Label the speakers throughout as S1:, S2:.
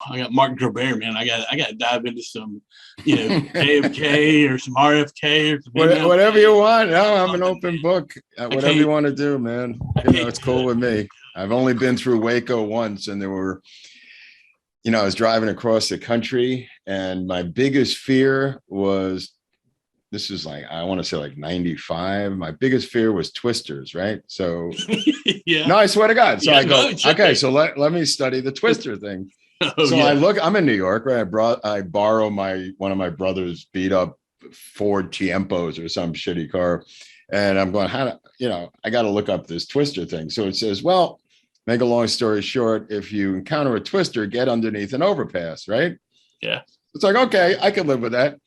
S1: I got Mark Groubert, man. I got to dive into some, JFK or some RFK or some
S2: whatever you want. No, I'm an open book. Whatever you want to do, man. It's cool with me. I've only been through Waco once, and there were, I was driving across the country, and my biggest fear was, this is like, I want to say like 95. My biggest fear was twisters, right? So,
S1: yeah.
S2: No, I swear to God. So I go, okay, so let me study the twister thing. I look, I'm in New York, right? I borrow one of my brother's beat up Ford Tiempos or some shitty car. And I'm going, I got to look up this twister thing. So it says, well, make a long story short, if you encounter a twister, get underneath an overpass, right?
S1: Yeah.
S2: It's like, okay, I can live with that.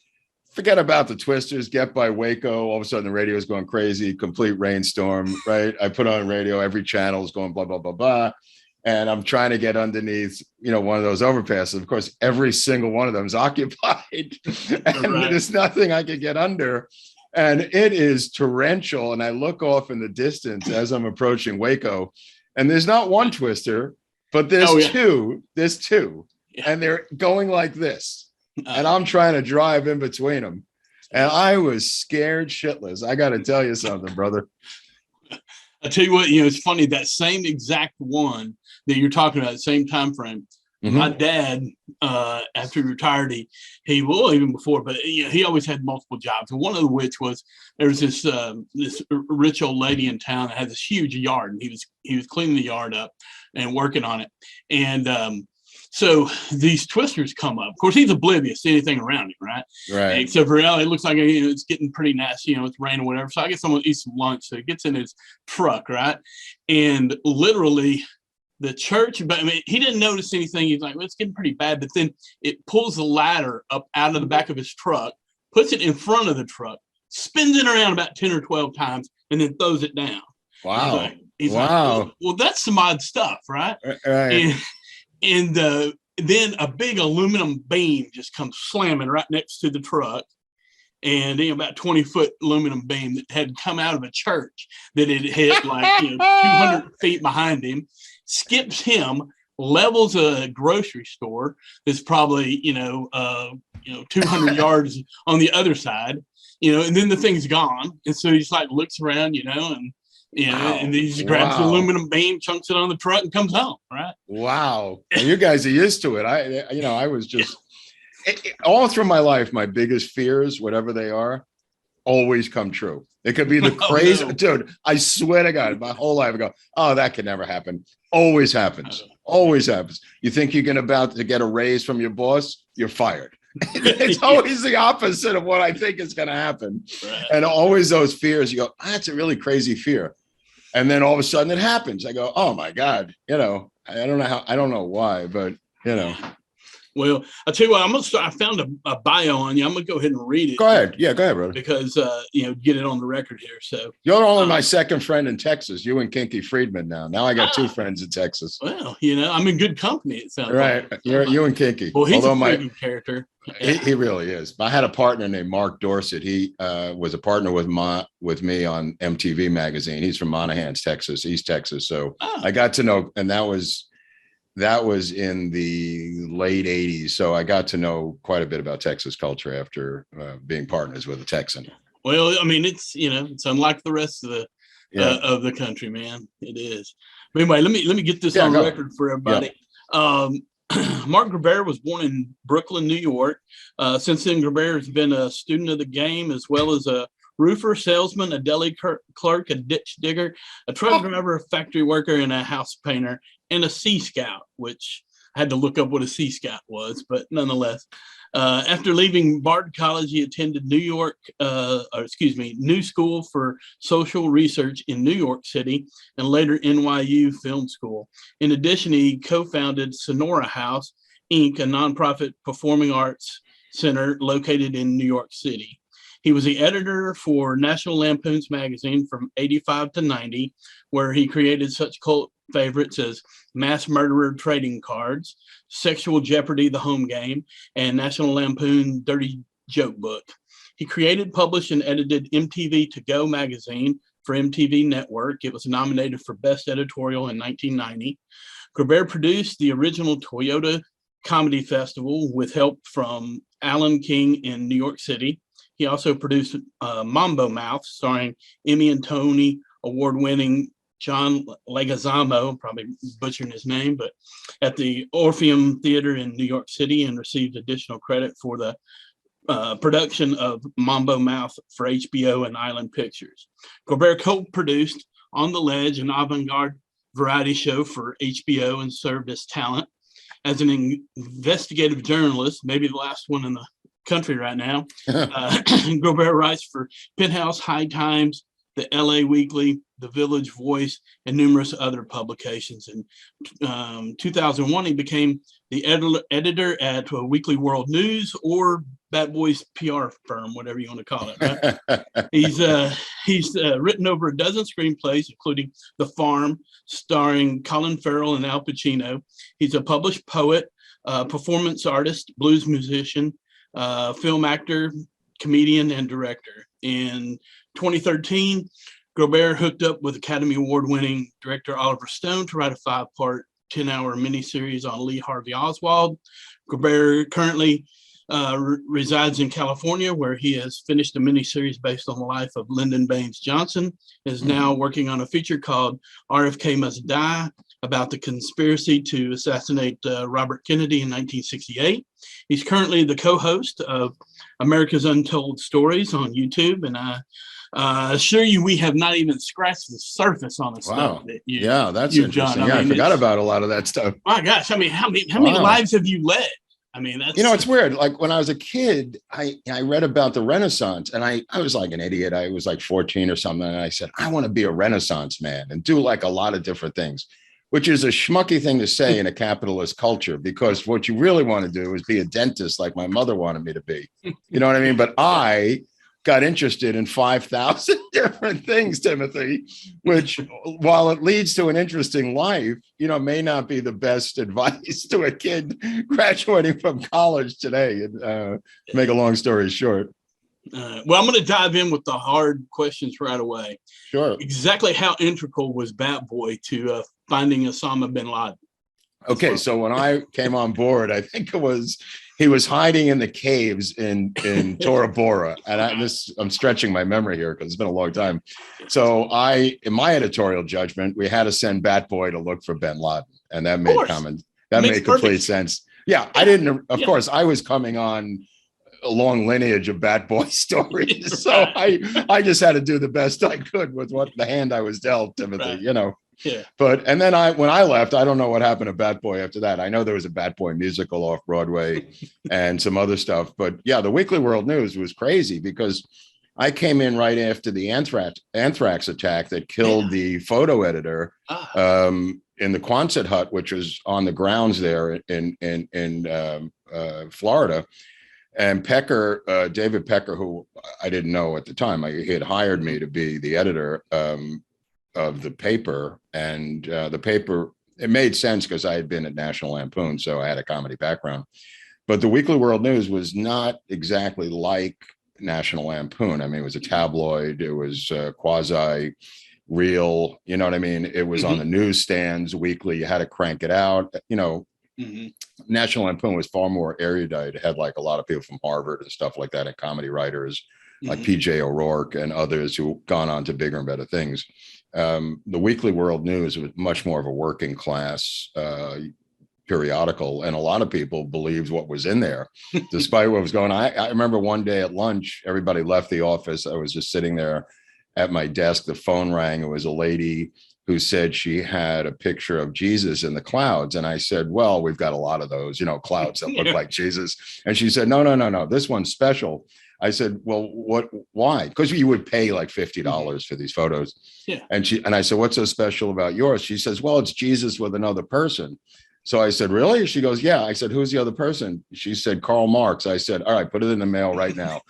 S2: Forget about the twisters, get by Waco. All of a sudden the radio is going crazy, complete rainstorm, right? I put on radio, every channel is going blah, blah, blah, blah. And I'm trying to get underneath, one of those overpasses. Of course, every single one of them is occupied. And there's nothing I could get under. And it is torrential. And I look off in the distance as I'm approaching Waco. And there's not one twister, but there's two. There's two. Yeah. And they're going like this. And I'm trying to drive in between them. And I was scared shitless. I got to tell you something, brother.
S1: I tell you what, it's funny, that same exact one that you're talking about, the same time frame. Mm-hmm. My dad, after he retired, even before, but he always had multiple jobs. And one of which was, there was this rich old lady in town that had this huge yard, and he was cleaning the yard up and working on it. And so these twisters come up. Of course, he's oblivious to anything around him, right?
S2: Right.
S1: Except for it looks like it's getting pretty nasty. It's raining or whatever. So I guess someone eats some lunch. So he gets in his truck, right? And literally, the church. But I mean, he didn't notice anything. He's like, well, it's getting pretty bad. But then it pulls the ladder up out of the back of his truck, puts it in front of the truck, spins it around about 10 or 12 times, and then throws it down.
S2: Wow.
S1: He's like, well, that's some odd stuff, right?
S2: Right.
S1: And then a big aluminum beam just comes slamming right next to the truck. And about 20-foot aluminum beam that had come out of a church that had hit 200 feet behind him, skips him, levels a grocery store that's probably, 200 yards on the other side, and then the thing's gone. And so he's like, looks around, and and he just grabs the aluminum beam, chunks it on the truck, and comes home. Right?
S2: Wow! And you guys are used to it. I was just all through my life. My biggest fears, whatever they are, always come true. It could be the crazy, dude. I swear to God, my whole life I go, oh, that could never happen. Always happens. Always happens. You think you're about to get a raise from your boss, you're fired. It's always the opposite of what I think is going to happen. Right. And always those fears, you go, that's a really crazy fear. And then all of a sudden it happens. I go, oh my God, I don't know why, but
S1: Well, I'll tell you what, I found a bio on you. I'm going to go ahead and read it.
S2: Go ahead. Yeah, go ahead, brother.
S1: Because, get it on the record here. So
S2: you're only my second friend in Texas, you and Kinky Friedman now. Now I got two friends in Texas.
S1: Well, I'm in good company, it sounds
S2: right.
S1: Like.
S2: You and Kinky.
S1: Well, he's a pretty good character.
S2: He really is. I had a partner named Mark Dorsett. He was a partner with me on MTV magazine. He's from Monahans, Texas, East Texas. So I got to know, and that was in the late 80s. So I got to know quite a bit about Texas culture after being partners with a Texan.
S1: Well, I mean, it's unlike the rest of the country, man. It is. But anyway, let me get this on record for everybody. Yeah. Mark Groubert was born in Brooklyn, New York. Since then, Groubert has been a student of the game, as well as a roofer, salesman, a deli clerk, a ditch digger, a truck driver, a factory worker, and a house painter, and a Sea Scout, which I had to look up what a Sea Scout was, but nonetheless. After leaving Bard College, he attended New School for Social Research in New York City, and later NYU Film School. In addition, he co-founded Sonora House, Inc., a nonprofit performing arts center located in New York City. He was the editor for National Lampoon's magazine from 85 to 90, where he created such cult favorites as Mass Murderer Trading Cards, Sexual Jeopardy, The Home Game, and National Lampoon Dirty Joke Book. He created, published, and edited MTV To Go magazine for MTV Network. It was nominated for Best Editorial in 1990. Groubert produced the original Toyota Comedy Festival with help from Alan King in New York City. He also produced Mambo Mouth, starring Emmy and Tony award-winning John Leguizamo, probably butchering his name, but at the Orpheum Theater in New York City, and received additional credit for the production of Mambo Mouth for HBO and Island Pictures. Groubert co-produced On the Ledge, an avant-garde variety show for HBO, and served as talent. As an investigative journalist, maybe the last one in the country right now, Groubert writes for Penthouse, High Times, the LA Weekly, the Village Voice, and numerous other publications. In 2001, he became the editor at Weekly World News, or Batboy's PR firm, whatever you want to call it. Right? He's written over a dozen screenplays, including The Farm, starring Colin Farrell and Al Pacino. He's a published poet, performance artist, blues musician, film actor, comedian, and director. In 2013, Groubert hooked up with Academy Award-winning director Oliver Stone to write a 5-part, 10-hour miniseries on Lee Harvey Oswald. Groubert currently resides in California, where he has finished a miniseries based on the life of Lyndon Baines Johnson, is now working on a feature called RFK Must Die, about the conspiracy to assassinate Robert Kennedy in 1968. He's currently the co-host of America's Untold Stories on YouTube, and I assure you we have not even scratched the surface on the stuff that
S2: that's interesting. I forgot about a lot of that stuff.
S1: My gosh, I mean, how many lives have you led? I mean, that's...
S2: it's weird. Like when I was a kid, I read about the Renaissance, and I was like an idiot. I was like 14 or something, and I said, I want to be a Renaissance man and do like a lot of different things, which is a schmucky thing to say in a capitalist culture, because what you really want to do is be a dentist like my mother wanted me to be. You know what I mean? But I got interested in 5,000 different things, Timothy, which, while it leads to an interesting life, may not be the best advice to a kid graduating from college today. Make a long story short.
S1: Well, I'm going to dive in with the hard questions right away.
S2: Sure.
S1: Exactly how integral was Batboy to finding Osama bin Laden?
S2: Okay, so when I came on board, I think he was hiding in the caves in Tora Bora, and I'm stretching my memory here because it's been a long time. So in my editorial judgment, we had to send Batboy to look for bin Laden, and that made complete sense. Yeah, I didn't. Of course, I was coming on a long lineage of Batboy stories, so I just had to do the best I could with the hand I was dealt, Timothy.
S1: Right. Yeah.
S2: But and then when I left, I don't know what happened to Batboy after that. I know there was a Batboy musical off Broadway and some other stuff. But yeah, the Weekly World News was crazy because I came in right after the anthrax attack that killed the photo editor in the Quonset hut, which was on the grounds there in Florida. And David Pecker, who I didn't know at the time, he had hired me to be the editor of the paper, and the paper, it made sense because I had been at National Lampoon, so I had a comedy background. But the Weekly World News was not exactly like National Lampoon. I mean, it was a tabloid, it was quasi real, you know what I mean? It was on the newsstands weekly, you had to crank it out, National Lampoon was far more erudite. It had like a lot of people from Harvard and stuff like that, and comedy writers like PJ O'Rourke and others who gone on to bigger and better things. The Weekly World News was much more of a working class periodical, and a lot of people believed what was in there, despite what was going on. I remember one day at lunch, everybody left the office. I was just sitting there at my desk. The phone rang. It was a lady who said she had a picture of Jesus in the clouds. And I said, well, we've got a lot of those, clouds that look like Jesus. And she said, no, this one's special. I said, well, why? Because you would pay like $50 for these photos.
S1: Yeah.
S2: And I said, what's so special about yours? She says, well, it's Jesus with another person. So I said, really? She goes, yeah. I said, who's the other person? She said, Karl Marx. I said, all right, put it in the mail right now.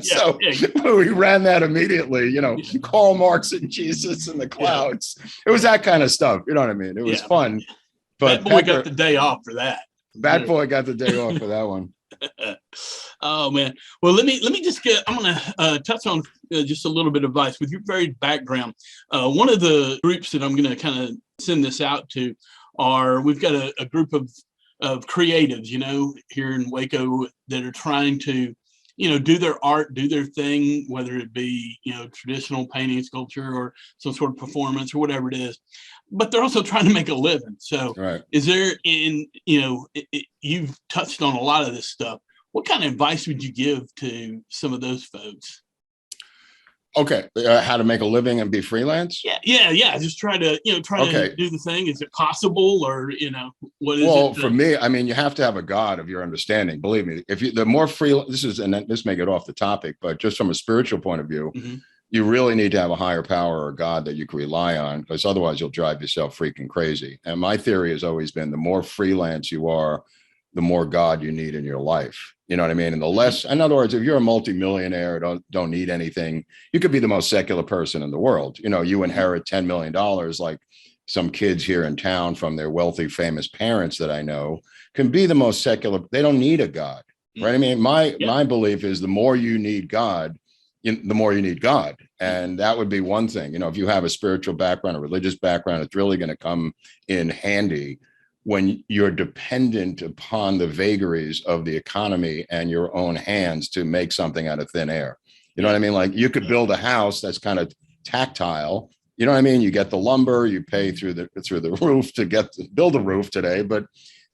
S2: So we ran that immediately, Karl Marx and Jesus in the clouds. It was that kind of stuff. You know what I mean? It was fun. But
S1: Batboy got the day off for that.
S2: Batboy got the day off for that one.
S1: Oh man. Well, let me just I'm going to touch on just a little bit of advice with your varied background. One of the groups that I'm going to kind of send this out to we've got a group of of creatives, here in Waco that are trying to, do their art, do their thing, whether it be, traditional painting, sculpture, or some sort of performance or whatever it is. But they're also trying to make a living. So
S2: Right.
S1: is there you've touched on a lot of this stuff. What kind of advice would you give to some of those folks?
S2: Okay. How to make a living and be freelance?
S1: Yeah. Just try to, to do the thing. Is it possible, or, what is it?
S2: Well, for me, I mean, you have to have a God of your understanding. Believe me, the more free, this may get off the topic, but just from a spiritual point of view, you really need to have a higher power or God that you can rely on, because otherwise you'll drive yourself freaking crazy. And my theory has always been the more freelance you are, the more God you need in your life. You know what I mean? And the less, in other words, if you're a multimillionaire, don't need anything, you could be the most secular person in the world. You inherit $10 million, like some kids here in town from their wealthy, famous parents that I know can be the most secular. They don't need a God, right? I mean, my belief is the more you need God, the more you need God. And that would be one thing. If you have a spiritual background, a religious background, it's really going to come in handy when you're dependent upon the vagaries of the economy and your own hands to make something out of thin air. You know what I mean? Like, you could build a house that's kind of tactile. You know what I mean? You get the lumber, you pay through the roof to build a roof today, but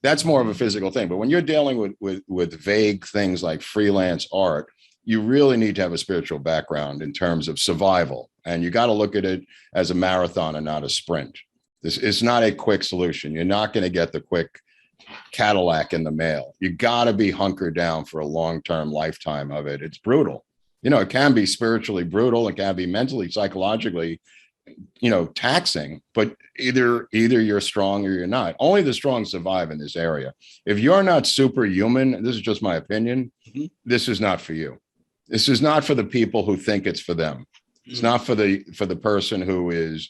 S2: that's more of a physical thing. But when you're dealing with vague things like freelance art, you really need to have a spiritual background in terms of survival. And you got to look at it as a marathon and not a sprint. This is not a quick solution. You're not going to get the quick Cadillac in the mail. You got to be hunkered down for a long-term lifetime of it. It's brutal. It can be spiritually brutal. It can be mentally, psychologically, taxing, but either you're strong or you're not. Only the strong survive in this area. If you're not superhuman, this is just my opinion, this is not for you. This is not for the people who think it's for them. It's not for the person who is,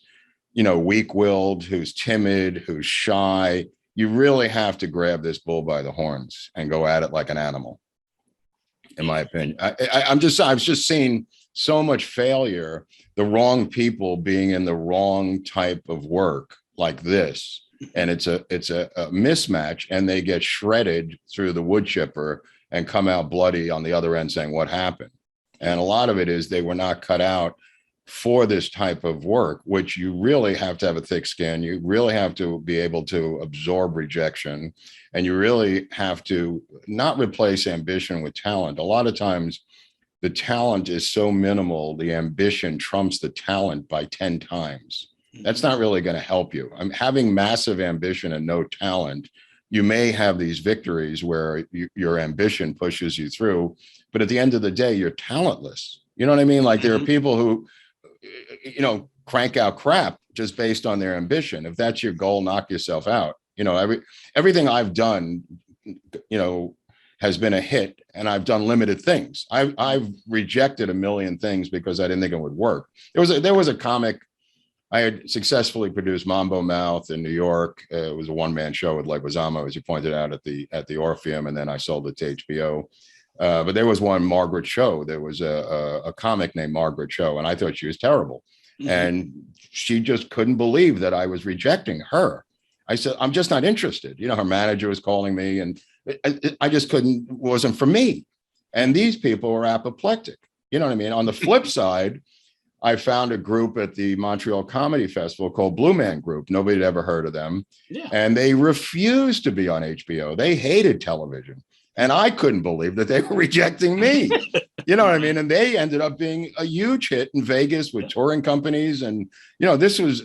S2: weak-willed, who's timid, who's shy. You really have to grab this bull by the horns and go at it like an animal, in my opinion. I've just seen so much failure, the wrong people being in the wrong type of work like this. And it's a mismatch, and they get shredded through the wood chipper and come out bloody on the other end saying, what happened? And a lot of it is they were not cut out for this type of work, which you really have to have a thick skin. You really have to be able to absorb rejection, and you really have to not replace ambition with talent. A lot of times the talent is so minimal, the ambition trumps the talent by 10 times. That's not really going to help you. Having massive ambition and no talent, you may have these victories where your ambition pushes you through, but at the end of the day, you're talentless. You know what I mean? Like, there are people who, crank out crap just based on their ambition. If that's your goal, knock yourself out. Everything I've done, has been a hit, and I've done limited things. I've rejected a million things because I didn't think it would work. There was a comic I had successfully produced, Mambo Mouth, in New York. It was a one-man show with Leguizamo, as you pointed out, at the Orpheum, and then I sold it to HBO. But there was one, Margaret Cho. There was a comic named Margaret Cho, and I thought she was terrible. And she just couldn't believe that I was rejecting her. I said, I'm just not interested. Her manager was calling me, and I just wasn't for me. And these people were apoplectic. You know what I mean? On the flip side, I found a group at the Montreal Comedy Festival called Blue Man Group. Nobody had ever heard of them. Yeah. And they refused to be on HBO. They hated television. And I couldn't believe that they were rejecting me. You know what I mean? And they ended up being a huge hit in Vegas with touring companies. And, this was,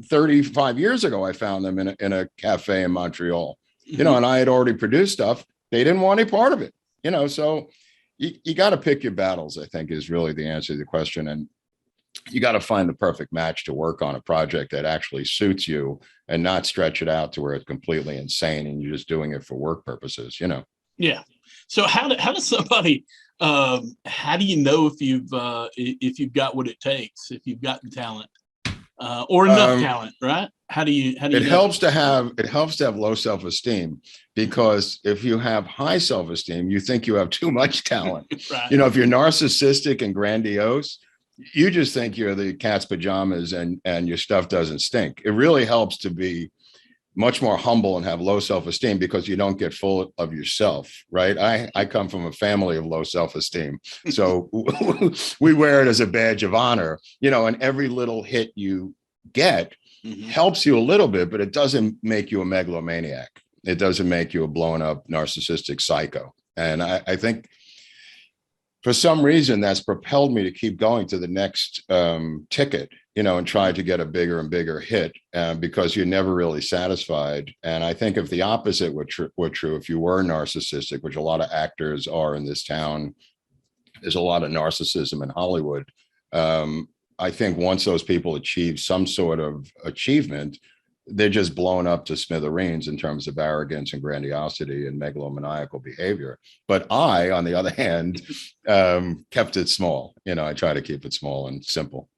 S2: 35 years ago, I found them in a cafe in Montreal, and I had already produced stuff. They didn't want any part of it, so you got to pick your battles, I think, is really the answer to the question. And you got to find the perfect match to work on a project that actually suits you and not stretch it out to where it's completely insane and you're just doing it for work purposes,
S1: Yeah. So how does somebody, how do you know if you've got what it takes, if you've got the talent, or enough talent, right? How do you
S2: it helps to have low self-esteem, because if you have high self-esteem, you think you have too much talent. Right. If you're narcissistic and grandiose, you just think you're the cat's pajamas and your stuff doesn't stink. It really helps to be much more humble and have low self-esteem because you don't get full of yourself, right? I come from a family of low self-esteem. So we wear it as a badge of honor, and every little hit you get helps you a little bit, but it doesn't make you a megalomaniac. It doesn't make you a blown up narcissistic psycho. And I think for some reason that's propelled me to keep going to the next ticket, and try to get a bigger and bigger hit because you're never really satisfied. And I think if the opposite were true, if you were narcissistic, which a lot of actors are in this town, there's a lot of narcissism in Hollywood. I think once those people achieve some sort of achievement, they're just blown up to smithereens in terms of arrogance and grandiosity and megalomaniacal behavior. But I, on the other hand, kept it small. I try to keep it small and simple.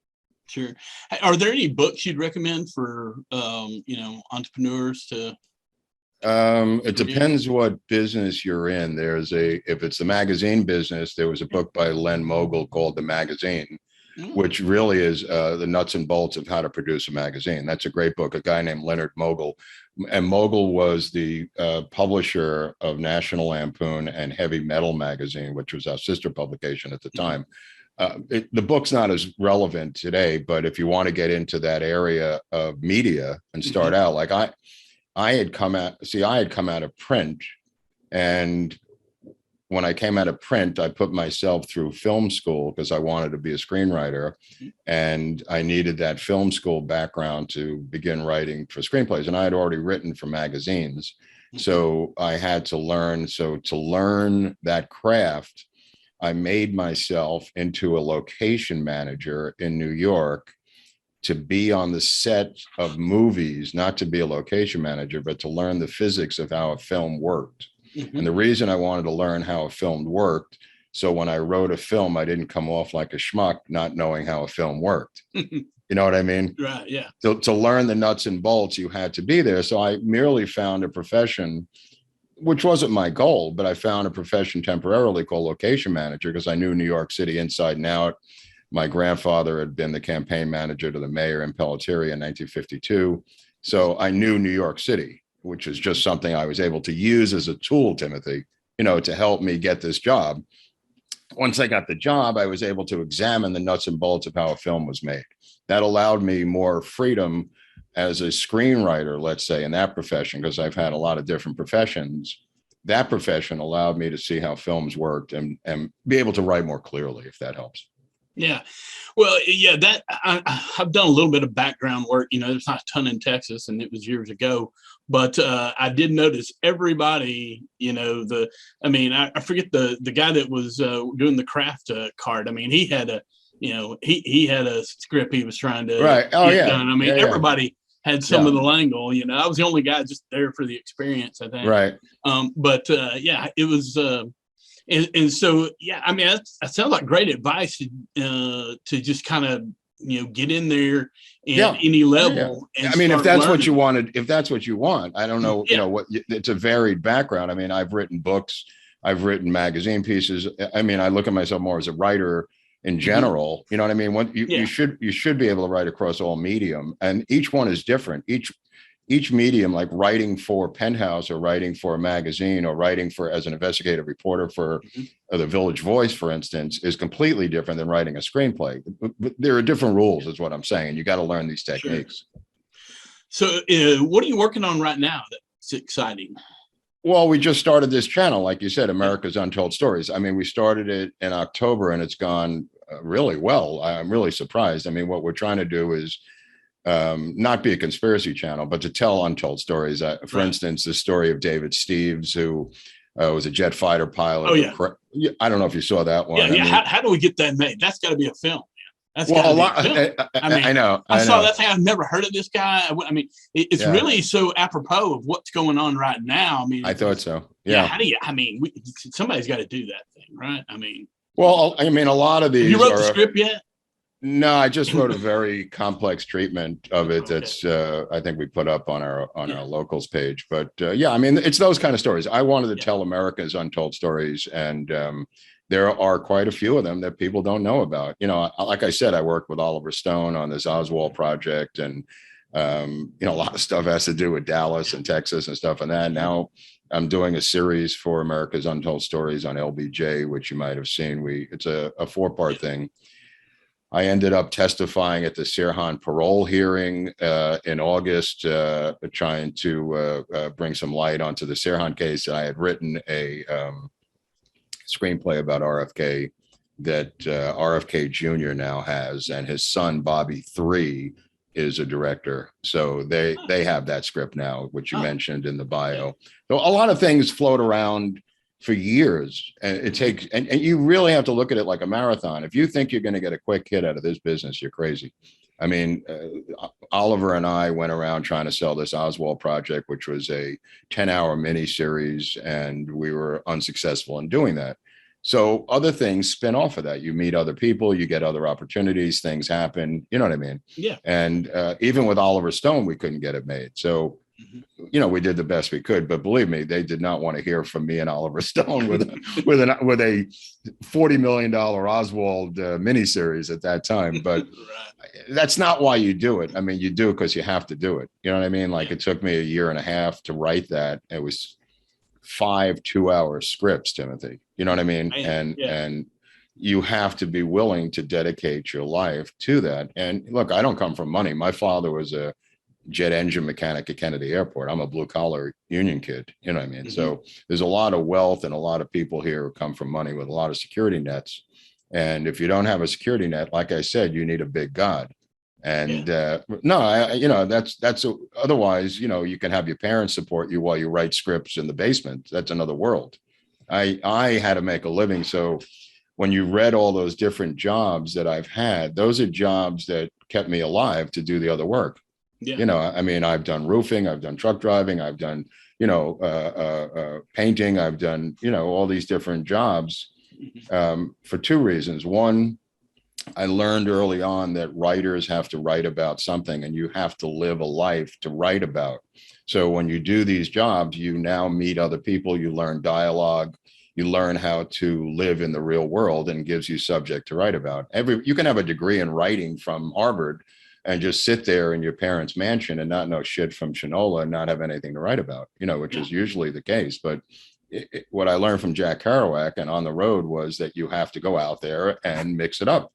S1: Sure. Are there any books you'd recommend for, entrepreneurs to?
S2: It depends what business you're in. If it's the magazine business, there was a book by Len Mogul called The Magazine, which really is the nuts and bolts of how to produce a magazine. That's a great book. A guy named Leonard Mogul. And Mogul was the publisher of National Lampoon and Heavy Metal magazine, which was our sister publication at the time. The book's not as relevant today, but if you want to get into that area of media and start out, like I had come out of print, and when I came out of print, I put myself through film school because I wanted to be a screenwriter, and I needed that film school background to begin writing for screenplays. And I had already written for magazines, so I had to learn. So to learn that craft, I made myself into a location manager in New York to be on the set of movies, not to be a location manager, but to learn the physics of how a film worked. And the reason I wanted to learn how a film worked, so when I wrote a film, I didn't come off like a schmuck, not knowing how a film worked. You know what I mean?
S1: Right, yeah.
S2: So to learn the nuts and bolts, you had to be there. So I merely found a profession, which wasn't my goal, but I found a profession temporarily called location manager because I knew New York City inside and out. My grandfather had been the campaign manager to the mayor in Pelletier in 1952. So I knew New York City, which is just something I was able to use as a tool, Timothy, to help me get this job. Once I got the job, I was able to examine the nuts and bolts of how a film was made. That allowed me more freedom as a screenwriter, let's say, in that profession, because I've had a lot of different professions. That profession allowed me to see how films worked and be able to write more clearly, if that helps.
S1: Yeah. Well, yeah, I've done a little bit of background work. There's not a ton in Texas, and it was years ago, but I did notice everybody, I forget the guy that was doing the craft card. I mean, he had a, he had a script he was trying to
S2: get
S1: done. I mean, everybody had some of the lingo, I was the only guy just there for the experience, I think.
S2: Right.
S1: It was, and so, I mean, that sounds like great advice to just kind of, get in there at any level.
S2: Yeah. And I mean, if that's what you wanted, if that's what you want, I don't know, it's a varied background. I mean, I've written books, I've written magazine pieces. I mean, I look at myself more as a writer in general. You know what I mean? You should be able to write across all medium, and each one is different. Each medium, like writing for Penthouse or writing for a magazine or writing as an investigative reporter for the Village Voice, for instance, is completely different than writing a screenplay. But there are different rules, is what I'm saying. You got to learn these techniques.
S1: Sure. So what are you working on right now that's exciting?
S2: Well, we just started this channel, like you said, America's Untold Stories. I mean, we started it in October and it's gone really well. I'm really surprised. I mean, what we're trying to do is not be a conspiracy channel, but to tell untold stories. For instance, the story of David Steves, who was a jet fighter pilot.
S1: Oh, yeah.
S2: I don't know if you saw that one.
S1: Yeah. I mean, how do we get that made? That's got to be a film. That's
S2: well, a lot. I know.
S1: I saw that thing. I've never heard of this guy. I mean, it's really so apropos of what's going on right now. I mean,
S2: I thought so. Yeah.
S1: How do you? I mean, somebody's got to do that thing, right? I mean.
S2: Well, I mean, a lot of these.
S1: You wrote the script yet?
S2: No, I just wrote a very complex treatment of it. That's I think we put up on our locals page. But I mean, it's those kind of stories. I wanted to tell America's untold stories, and there are quite a few of them that people don't know about. Like I said, I worked with Oliver Stone on this Oswald project, and A lot of stuff has to do with Dallas and Texas and stuff. And that now I'm doing a series for America's Untold Stories on LBJ, which you might have seen. It's a 4-part thing. I ended up testifying at the Sirhan parole hearing in August, trying to bring some light onto the Sirhan case. I had written a screenplay about RFK that RFK Jr. now has, and his son, Bobby 3, is a director. So they have that script now, which you mentioned in the bio. So a lot of things float around for years, and it takes, and you really have to look at it like a marathon. If you think you're going to get a quick hit out of this business, you're crazy. I mean, Oliver and I went around trying to sell this Oswald project, which was a 10-hour miniseries, and we were unsuccessful in doing that. So other things spin off of that. You meet other people, you get other opportunities, things happen, you know what I mean?
S1: Yeah.
S2: And even with Oliver Stone, we couldn't get it made. So we did the best we could, but believe me, they did not want to hear from me and Oliver Stone with a $40 million Oswald miniseries at that time. But that's not why you do it. I mean, you do it because you have to do it. You know what I mean? Like it took me a year and a half to write that. It was 5 2-hour scripts, Timothy. You know what I mean? And you have to be willing to dedicate your life to that. And look, I don't come from money. My father was a jet engine mechanic at Kennedy Airport. I'm a blue collar union kid. You know what I mean? So there's a lot of wealth and a lot of people here who come from money with a lot of security nets. And if you don't have a security net, like I said, you need a big God. And otherwise, you can have your parents support you while you write scripts in the basement. That's another world. I had to make a living. So when you read all those different jobs that I've had, those are jobs that kept me alive to do the other work. Yeah. I mean, I've done roofing, I've done truck driving, I've done, painting, I've done, all these different jobs for 2 reasons. One, I learned early on that writers have to write about something, and you have to live a life to write about. So when you do these jobs, you now meet other people, you learn dialogue, you learn how to live in the real world, and gives you subject to write about. You can have a degree in writing from Harvard and just sit there in your parents' mansion and not know shit from Shinola and not have anything to write about, which is usually the case. But what I learned from Jack Kerouac and on the road was that you have to go out there and mix it up.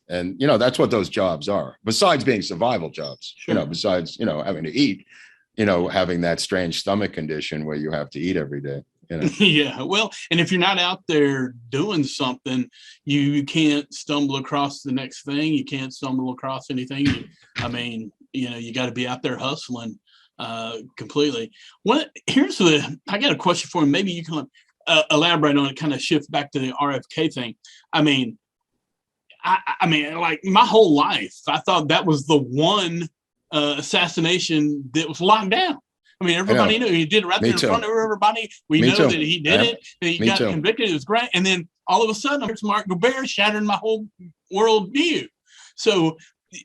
S2: And, that's what those jobs are, besides being survival jobs, besides, having to eat, having that strange stomach condition where you have to eat every day.
S1: Yeah, well, and if you're not out there doing something, you can't stumble across the next thing. You can't stumble across anything. You got to be out there hustling completely. I got a question for you. Maybe you can elaborate on it, kind of shift back to the RFK thing. I mean, like my whole life, I thought that was the one assassination that was locked down. I mean, everybody knew he did it right there in front of everybody. We know that he did it. And he got convicted. It was great. And then all of a sudden, here's Mark Groubert shattering my whole world view. So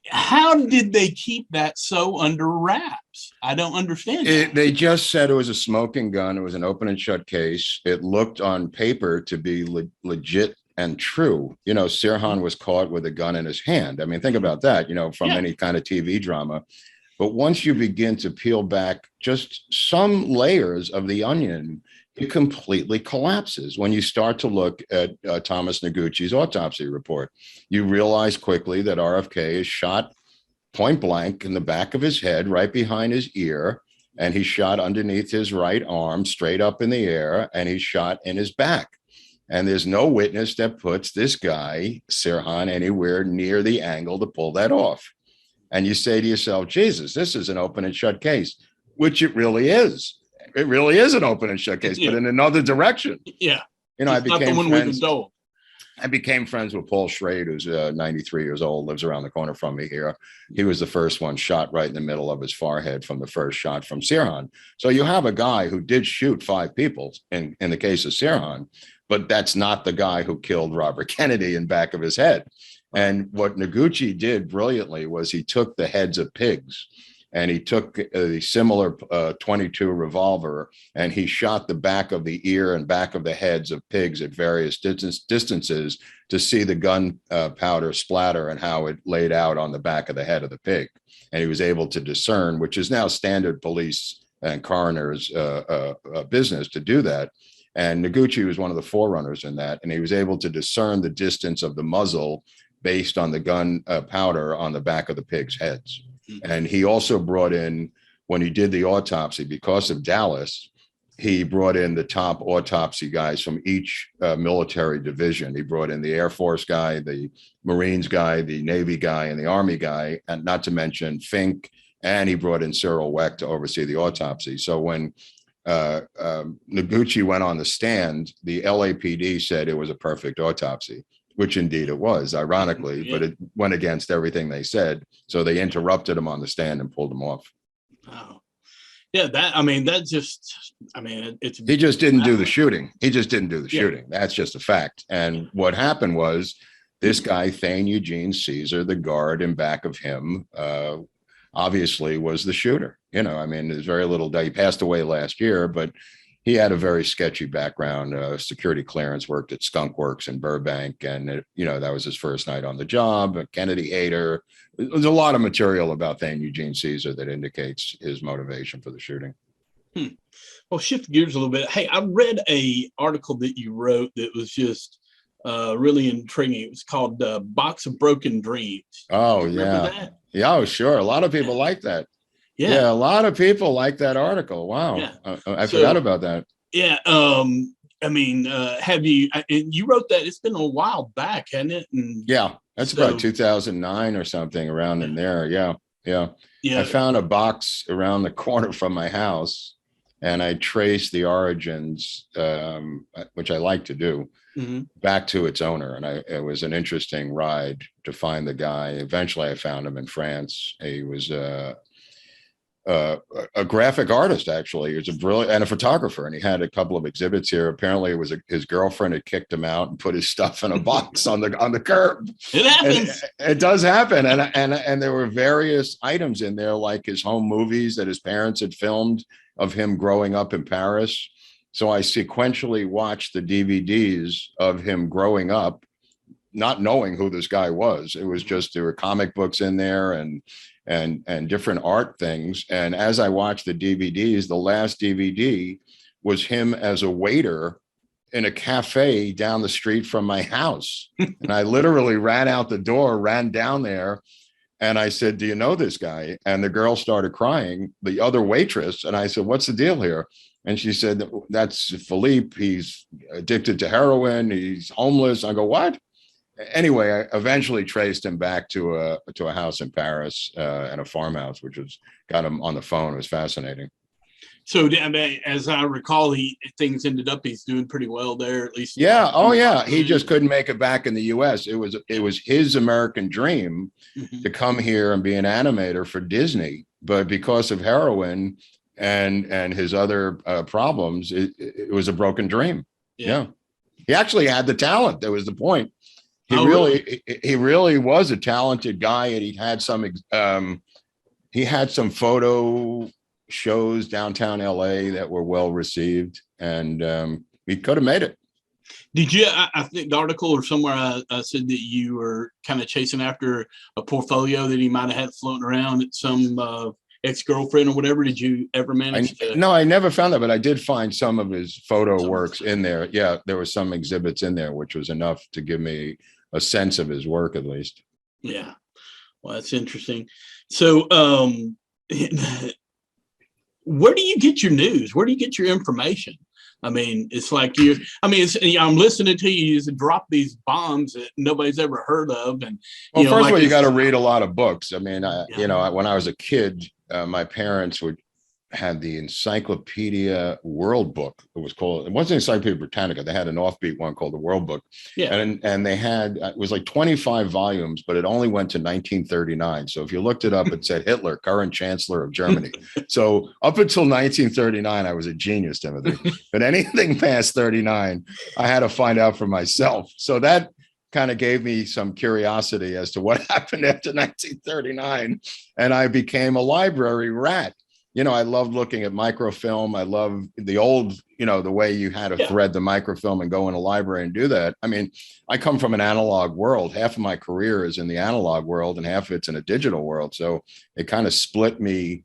S1: how did they keep that so under wraps? I don't understand.
S2: They just said it was a smoking gun. It was an open and shut case. It looked on paper to be legit and true. Sirhan was caught with a gun in his hand. I mean, think about that, from any kind of TV drama. But once you begin to peel back just some layers of the onion, it completely collapses. When you start to look at Thomas Noguchi's autopsy report, you realize quickly that RFK is shot point blank in the back of his head, right behind his ear, and he's shot underneath his right arm, straight up in the air, and he's shot in his back. And there's no witness that puts this guy, Sirhan, anywhere near the angle to pull that off. And you say to yourself, Jesus, this is an open and shut case, which it really is. It really is an open and shut case, but in another direction.
S1: Yeah.
S2: I became friends with Paul Schrade, who's 93 years old, lives around the corner from me here. He was the first one shot right in the middle of his forehead from the first shot from Sirhan. So you have a guy who did shoot 5 people in the case of Sirhan, but that's not the guy who killed Robert Kennedy in back of his head. And what Noguchi did brilliantly was he took the heads of pigs and he took a similar 22 revolver, and he shot the back of the ear and back of the heads of pigs at various distances to see the gun powder splatter and how it laid out on the back of the head of the pig. And he was able to discern, which is now standard police and coroner's business to do that. And Noguchi was one of the forerunners in that. And he was able to discern the distance of the muzzle based on the gun powder on the back of the pig's heads. And he also brought in, when he did the autopsy, because of Dallas, he brought in the top autopsy guys from each military division. He brought in the Air Force guy, the Marines guy, the Navy guy, and the Army guy, and not to mention Fink. And he brought in Cyril Weck to oversee the autopsy. So when Noguchi went on the stand, the LAPD said it was a perfect autopsy, which indeed it was, ironically, but it went against everything they said. So they interrupted him on the stand and pulled him off.
S1: Oh, yeah. It's.
S2: He just didn't do the shooting. He just didn't do the shooting. That's just a fact. And what happened was this guy, Thane Eugene Caesar, the guard in back of him, obviously was the shooter. There's very little doubt. He passed away last year, but he had a very sketchy background, security clearance, worked at Skunk Works in Burbank. And, that was his first night on the job, a Kennedy hater. There's a lot of material about Thane Eugene Caesar that indicates his motivation for the shooting.
S1: Well, shift gears a little bit. Hey, I read a article that you wrote that was just really intriguing. It was called Box of Broken Dreams.
S2: Oh, yeah.
S1: That?
S2: Yeah, oh, sure. A lot of people like that. Yeah, a lot of people like that article. Wow. Yeah. I forgot about that.
S1: Yeah. Have you, and you wrote that, it's been a while back, hasn't it? And
S2: yeah, that's about 2009 or something, around in there. Yeah. I found a box around the corner from my house, and I traced the origins, which I like to do, back to its owner. And it was an interesting ride to find the guy. Eventually I found him in France. He was a graphic artist, actually. He was a brilliant, and a photographer, and he had a couple of exhibits here. Apparently it was his girlfriend had kicked him out and put his stuff in a box on the curb.
S1: It happens.
S2: It does happen. And there were various items in there, like his home movies that his parents had filmed of him growing up in Paris. So I sequentially watched the DVDs of him growing up, not knowing who this guy was. It was just, there were comic books in there and different art things. And as I watched the DVDs, the last DVD was him as a waiter in a cafe down the street from my house. And I literally ran out the door, ran down there, and I said, "Do you know this guy?" And the girl started crying, the other waitress. And I said, "What's the deal here?" And she said, "That's Philippe. He's addicted to heroin. He's homeless." I go, "What?" Anyway, I eventually traced him back to a house in Paris and a farmhouse, which got him on the phone. It was fascinating.
S1: So, as I recall, things ended up, he's doing pretty well there, at least.
S2: Yeah. Oh, yeah. He just couldn't make it back in the U.S. It was his American dream to come here and be an animator for Disney, but because of heroin and his other problems, it was a broken dream. Yeah. He actually had the talent. That was the point. He really was a talented guy, and he had some photo shows downtown LA that were well received, and he could have made it.
S1: Did you? I think the article or somewhere I said that you were kind of chasing after a portfolio that he might have had floating around at some ex-girlfriend or whatever. Did you ever manage to?
S2: No, I never found that, but I did find some of his photo works in there. Yeah, there were some exhibits in there, which was enough to give me a sense of his work, at least. Yeah.
S1: Well, that's interesting. So, where do you get your news? Where do you get your information? I mean, it's like I'm listening to you drop these bombs that nobody's ever heard of. And
S2: well, first of all, you got to read a lot of books. I mean, when I was a kid, my parents had the Encyclopedia World Book. It wasn't Encyclopedia Britannica. They had an offbeat one called the World Book. Yeah. And they had, it was like 25 volumes, but it only went to 1939. So if you looked it up, it said Hitler, current Chancellor of Germany. So up until 1939, I was a genius, Timothy. But anything past 39, I had to find out for myself. So that kind of gave me some curiosity as to what happened after 1939. And I became a library rat. You know, I loved looking at microfilm. I love the old, you know, the way you had to thread the microfilm and go in a library and do that. I mean, I come from an analog world. Half of my career is in the analog world and half of it's in a digital world. So it kind of split me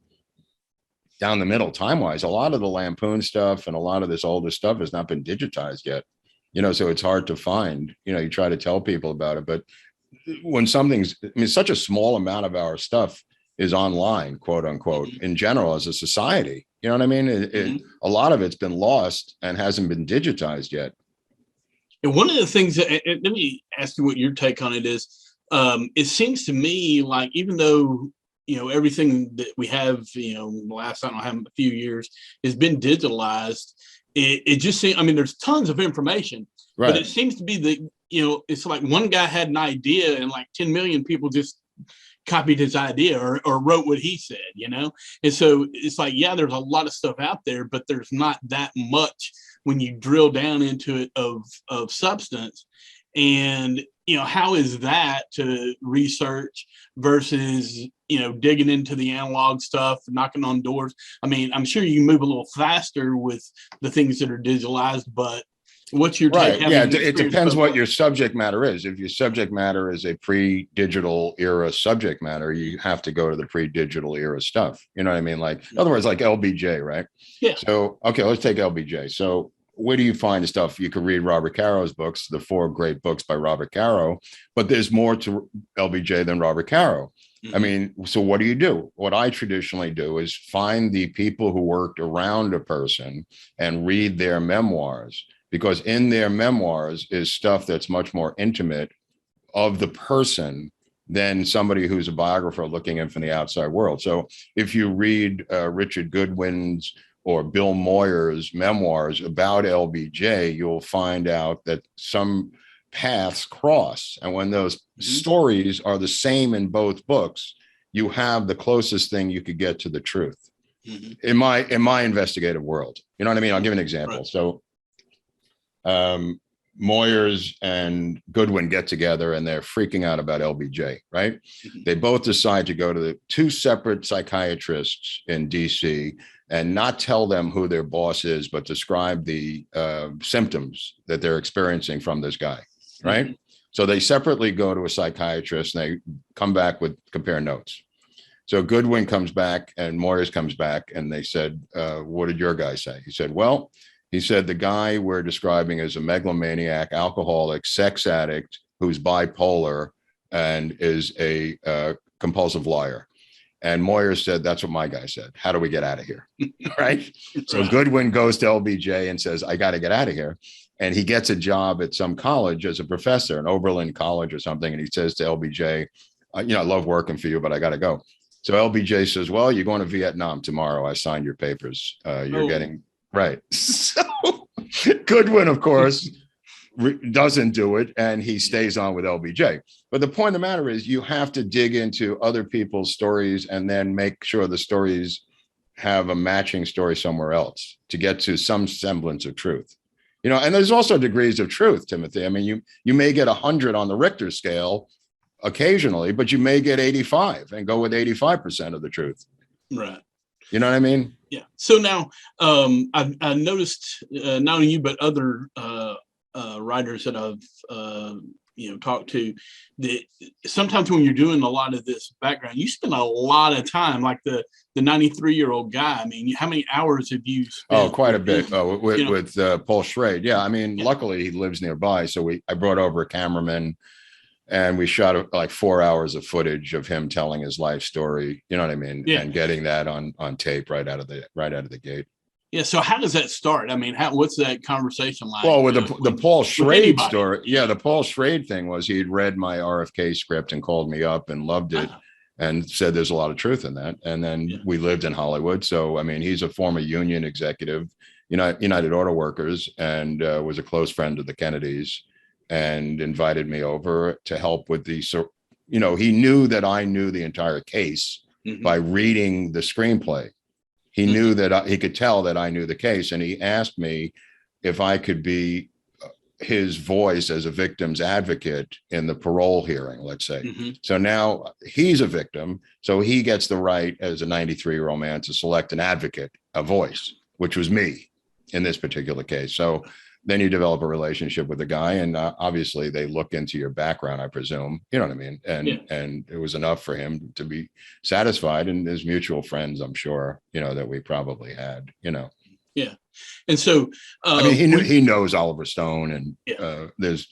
S2: down the middle time-wise. A lot of the Lampoon stuff and a lot of this older stuff has not been digitized yet. You know, so it's hard to find. You know, you try to tell people about it, but when something's, I mean, such a small amount of our stuff is online, quote unquote, in general as a society. You know what I mean? A lot of it's been lost and hasn't been digitized yet.
S1: And one of the things that, let me ask you what your take on it is. It seems to me like, even though, you know, everything that we have, you know, last, I don't know, a few years has been digitalized, it just seems, I mean, there's tons of information, right, but it seems to be that, you know, it's like one guy had an idea and like 10 million people just copied his idea or wrote what he said, you know? And so it's like, yeah, there's a lot of stuff out there, but there's not that much when you drill down into it of substance. And, you know, how is that to research versus, you know, digging into the analog stuff, knocking on doors? I mean, I'm sure you can move a little faster with the things that are digitalized, but what's your take?
S2: Right. Yeah, it depends what your subject matter is. If your subject matter is a pre-digital era subject matter, you have to go to the pre-digital era stuff. You know what I mean? Like, in other words, like LBJ, right?
S1: Yeah.
S2: So, okay, let's take LBJ. So where do you find the stuff? You could read Robert Caro's books, the 4 great books by Robert Caro, but there's more to LBJ than Robert Caro. I mean, so what do? What I traditionally do is find the people who worked around a person and read their memoirs, because in their memoirs is stuff that's much more intimate of the person than somebody who's a biographer looking in from the outside world. So if you read Richard Goodwin's or Bill Moyer's memoirs about LBJ, you'll find out that some paths cross. And when those stories are the same in both books, you have the closest thing you could get to the truth in my investigative world. You know what I mean? I'll give an example. Right. So Moyers and Goodwin get together and they're freaking out about LBJ, right? They both decide to go to the 2 separate psychiatrists in DC and not tell them who their boss is, but describe the symptoms that they're experiencing from this guy, right? So they separately go to a psychiatrist and they come back with compare notes. So Goodwin comes back and Moyers comes back and they said, what did your guy say? He said, well, he said, the guy we're describing as a megalomaniac, alcoholic, sex addict, who's bipolar and is a compulsive liar. And Moyers said, that's what my guy said. How do we get out of here? Right? So Goodwin goes to LBJ and says, I got to get out of here. And he gets a job at some college as a professor, an Oberlin college or something. And he says to LBJ, you know, I love working for you, but I got to go. So LBJ says, well, you're going to Vietnam tomorrow. I signed your papers. You're getting right. So Goodwin, of course, doesn't do it. And he stays on with LBJ. But the point of the matter is you have to dig into other people's stories and then make sure the stories have a matching story somewhere else to get to some semblance of truth. You know, and there's also degrees of truth, Timothy. I mean, you may get 100 on the Richter scale occasionally, but you may get 85 and go with 85% of the truth. Right. You know what I mean?
S1: Yeah. So now I noticed not only you, but other writers that I've talked to, that sometimes when you're doing a lot of this background, you spend a lot of time, like the 93-year-old guy. I mean, how many hours have you spent?
S2: Oh, quite a bit with Paul Schrade. Yeah. I mean, luckily he lives nearby. So I brought over a cameraman and we shot like 4 hours of footage of him telling his life story. You know what I mean? Yeah. And getting that on tape right out of the gate.
S1: Yeah. So how does that start? I mean, what's that conversation like?
S2: Well, with the Paul Schrade story. Yeah. The Paul Schrade thing was he'd read my RFK script and called me up and loved it and said there's a lot of truth in that. And then we lived in Hollywood. So, I mean, he's a former union executive, United Auto Workers, and was a close friend of the Kennedys and invited me over to help with he knew that I knew the entire case by reading the screenplay. He knew that he could tell that I knew the case. And he asked me if I could be his voice as a victim's advocate in the parole hearing, let's say. So now he's a victim. So he gets the right as a 93-year-old man to select an advocate, a voice, which was me in this particular case. So then you develop a relationship with the guy, and obviously they look into your background, I presume, you know what I mean? And it was enough for him to be satisfied, and his mutual friends, I'm sure, that we probably had,
S1: Yeah. And so,
S2: I mean, he knows Oliver Stone, and there's,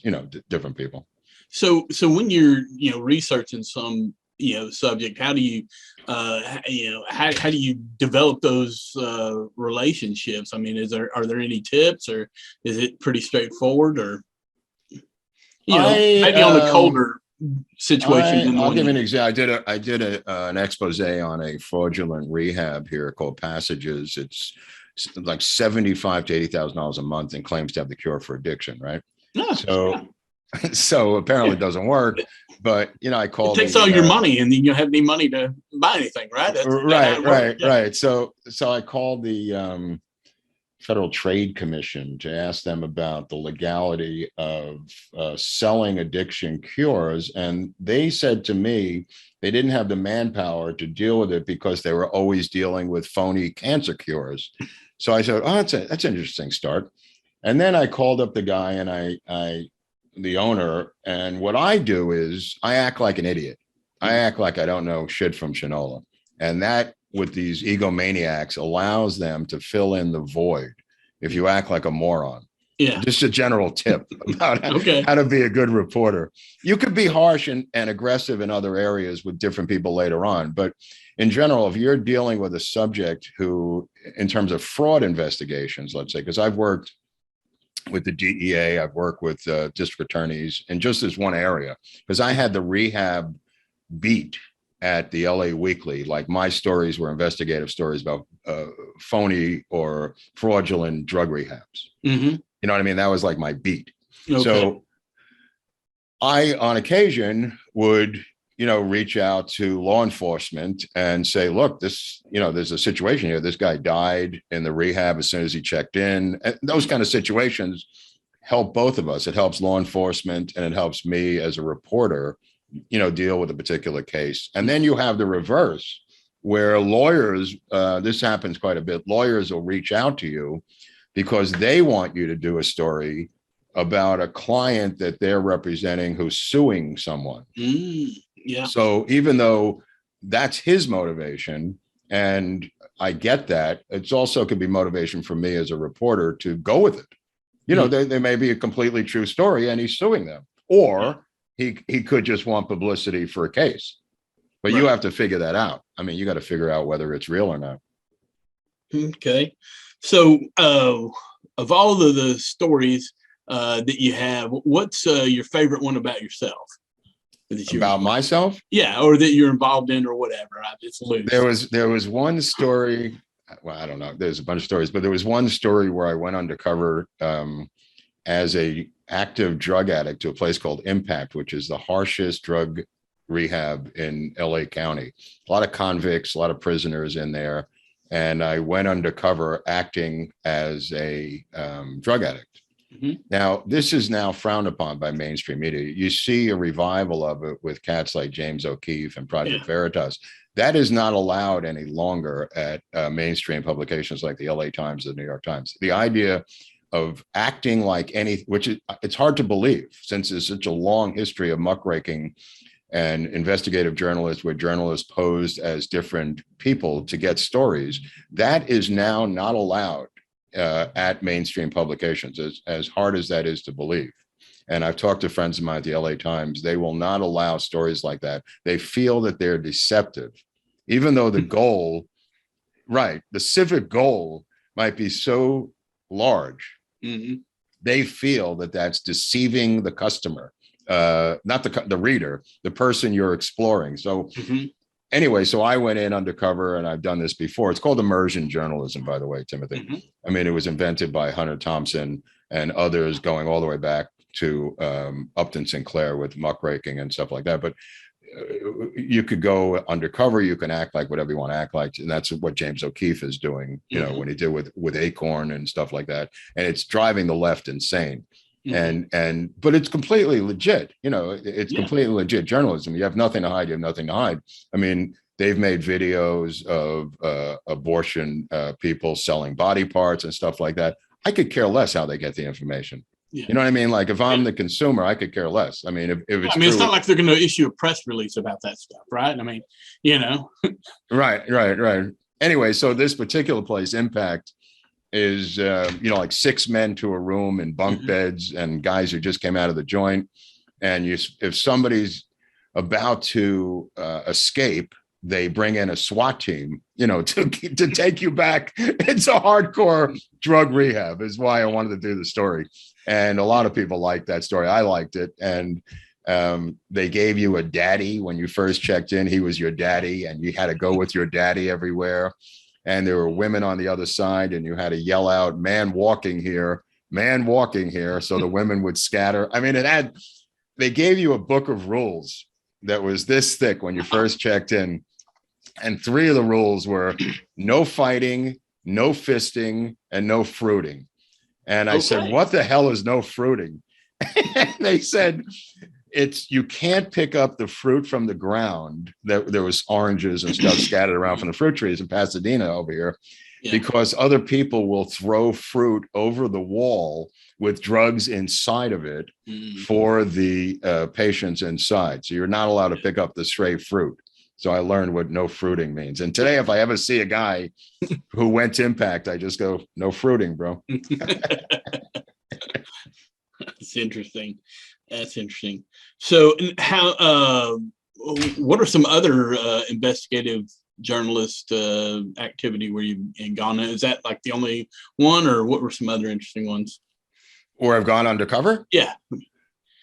S2: different people.
S1: So when you're, researching some, subject, how do you, how do you develop those relationships? I mean, are there any tips, or is it pretty straightforward, or, maybe on the colder situation?
S2: I'll give you an example. I did an expose on a fraudulent rehab here called Passages. It's like $75,000 to $80,000 a month, and claims to have the cure for addiction. Right. So apparently it doesn't work, but I called.
S1: It takes all your money, and then you don't have any money to buy anything, right?
S2: Right. So I called the Federal Trade Commission to ask them about the legality of selling addiction cures, and they said to me they didn't have the manpower to deal with it because they were always dealing with phony cancer cures. So I said, "Oh, that's an interesting start." And then I called up the guy, and the owner, and what I do is I act like an idiot. I act like I don't know shit from Shinola. And that, with these egomaniacs, allows them to fill in the void if you act like a moron. Yeah. Just a general tip about how to be a good reporter. You could be harsh and aggressive in other areas with different people later on. But in general, if you're dealing with a subject who, in terms of fraud investigations, let's say, because I've worked with the DEA, I've worked with district attorneys in just this one area, because I had the rehab beat at the LA Weekly. Like, my stories were investigative stories about phony or fraudulent drug rehabs. You know what I mean? That was like my beat. So I, on occasion, would, reach out to law enforcement and say, look, this, there's a situation here. This guy died in the rehab as soon as he checked in. And those kind of situations help both of us. It helps law enforcement, and it helps me as a reporter, deal with a particular case. And then you have the reverse, where lawyers, this happens quite a bit. Lawyers will reach out to you because they want you to do a story about a client that they're representing who's suing someone. So even though that's his motivation, and I get that, it's also could be motivation for me as a reporter to go with it. They may be a completely true story, and he's suing them, or he could just want publicity for a case. But you have to figure that out. I mean, you got to figure out whether it's real or not.
S1: Okay. So of all of the stories that you have, what's your favorite one about yourself?
S2: About myself?
S1: Yeah, or that you're involved in, or whatever. It's loose.
S2: There was one story. Well, I don't know. There's a bunch of stories, but there was one story where I went undercover as a active drug addict to a place called Impact, which is the harshest drug rehab in LA County. A lot of convicts, a lot of prisoners in there. And I went undercover acting as a drug addict. Now, this is now frowned upon by mainstream media. You see a revival of it with cats like James O'Keefe and Project Veritas. That is not allowed any longer at mainstream publications like the LA Times, the New York Times. The idea of acting like it's hard to believe, since there's such a long history of muckraking and investigative journalists, where journalists posed as different people to get stories. That is now not allowed at mainstream publications, as hard as that is to believe. And I've talked to friends of mine at the LA Times. They will not allow stories like that. They feel that they're deceptive, even though the goal, the civic goal might be so large. They feel that that's deceiving the customer, not the reader, the person you're exploring. So anyway, so I went in undercover, and I've done this before. It's called immersion journalism, by the way, Timothy. I mean, it was invented by Hunter Thompson and others going all the way back to Upton Sinclair with muckraking and stuff like that. But you could go undercover, you can act like whatever you want to act like. And that's what James O'Keefe is doing, when he did with Acorn and stuff like that. And it's driving the left insane. but it's completely legit. It's completely legit journalism. You have nothing to hide. You have nothing to hide. I mean, they've made videos of abortion people selling body parts and stuff like that. I could care less how they get the information. You know what I mean? Like if I'm the consumer, I could care less. I mean, if it's
S1: it's not like they're going to issue a press release about that stuff, right? I mean,
S2: Right. Anyway, so this particular place, Impact, is like 6 men to a room in bunk beds and guys who just came out of the joint. And if somebody's about to escape, they bring in a SWAT team, to take you back. It's a hardcore drug rehab is why I wanted to do the story. And a lot of people liked that story. I liked it. And they gave you a daddy when you first checked in. He was your daddy and you had to go with your daddy everywhere. And there were women on the other side and you had to yell out, man walking here. So the women would scatter. I mean, they gave you a book of rules that was this thick when you first checked in. And 3 of the rules were no fighting, no fisting, and no fruiting. And I said, what the hell is no fruiting? And they said, you can't pick up the fruit from the ground. There was oranges and stuff scattered around from the fruit trees in Pasadena over here, because other people will throw fruit over the wall with drugs inside of it for the patients inside. So you're not allowed to pick up the stray fruit. So I learned what no fruiting means. And today, if I ever see a guy who went to Impact, I just go, no fruiting, bro.
S1: That's interesting. So what are some other investigative journalist activity where you've gone? Is that like the only one, or what were some other interesting ones?
S2: Or I've gone undercover?
S1: Yeah.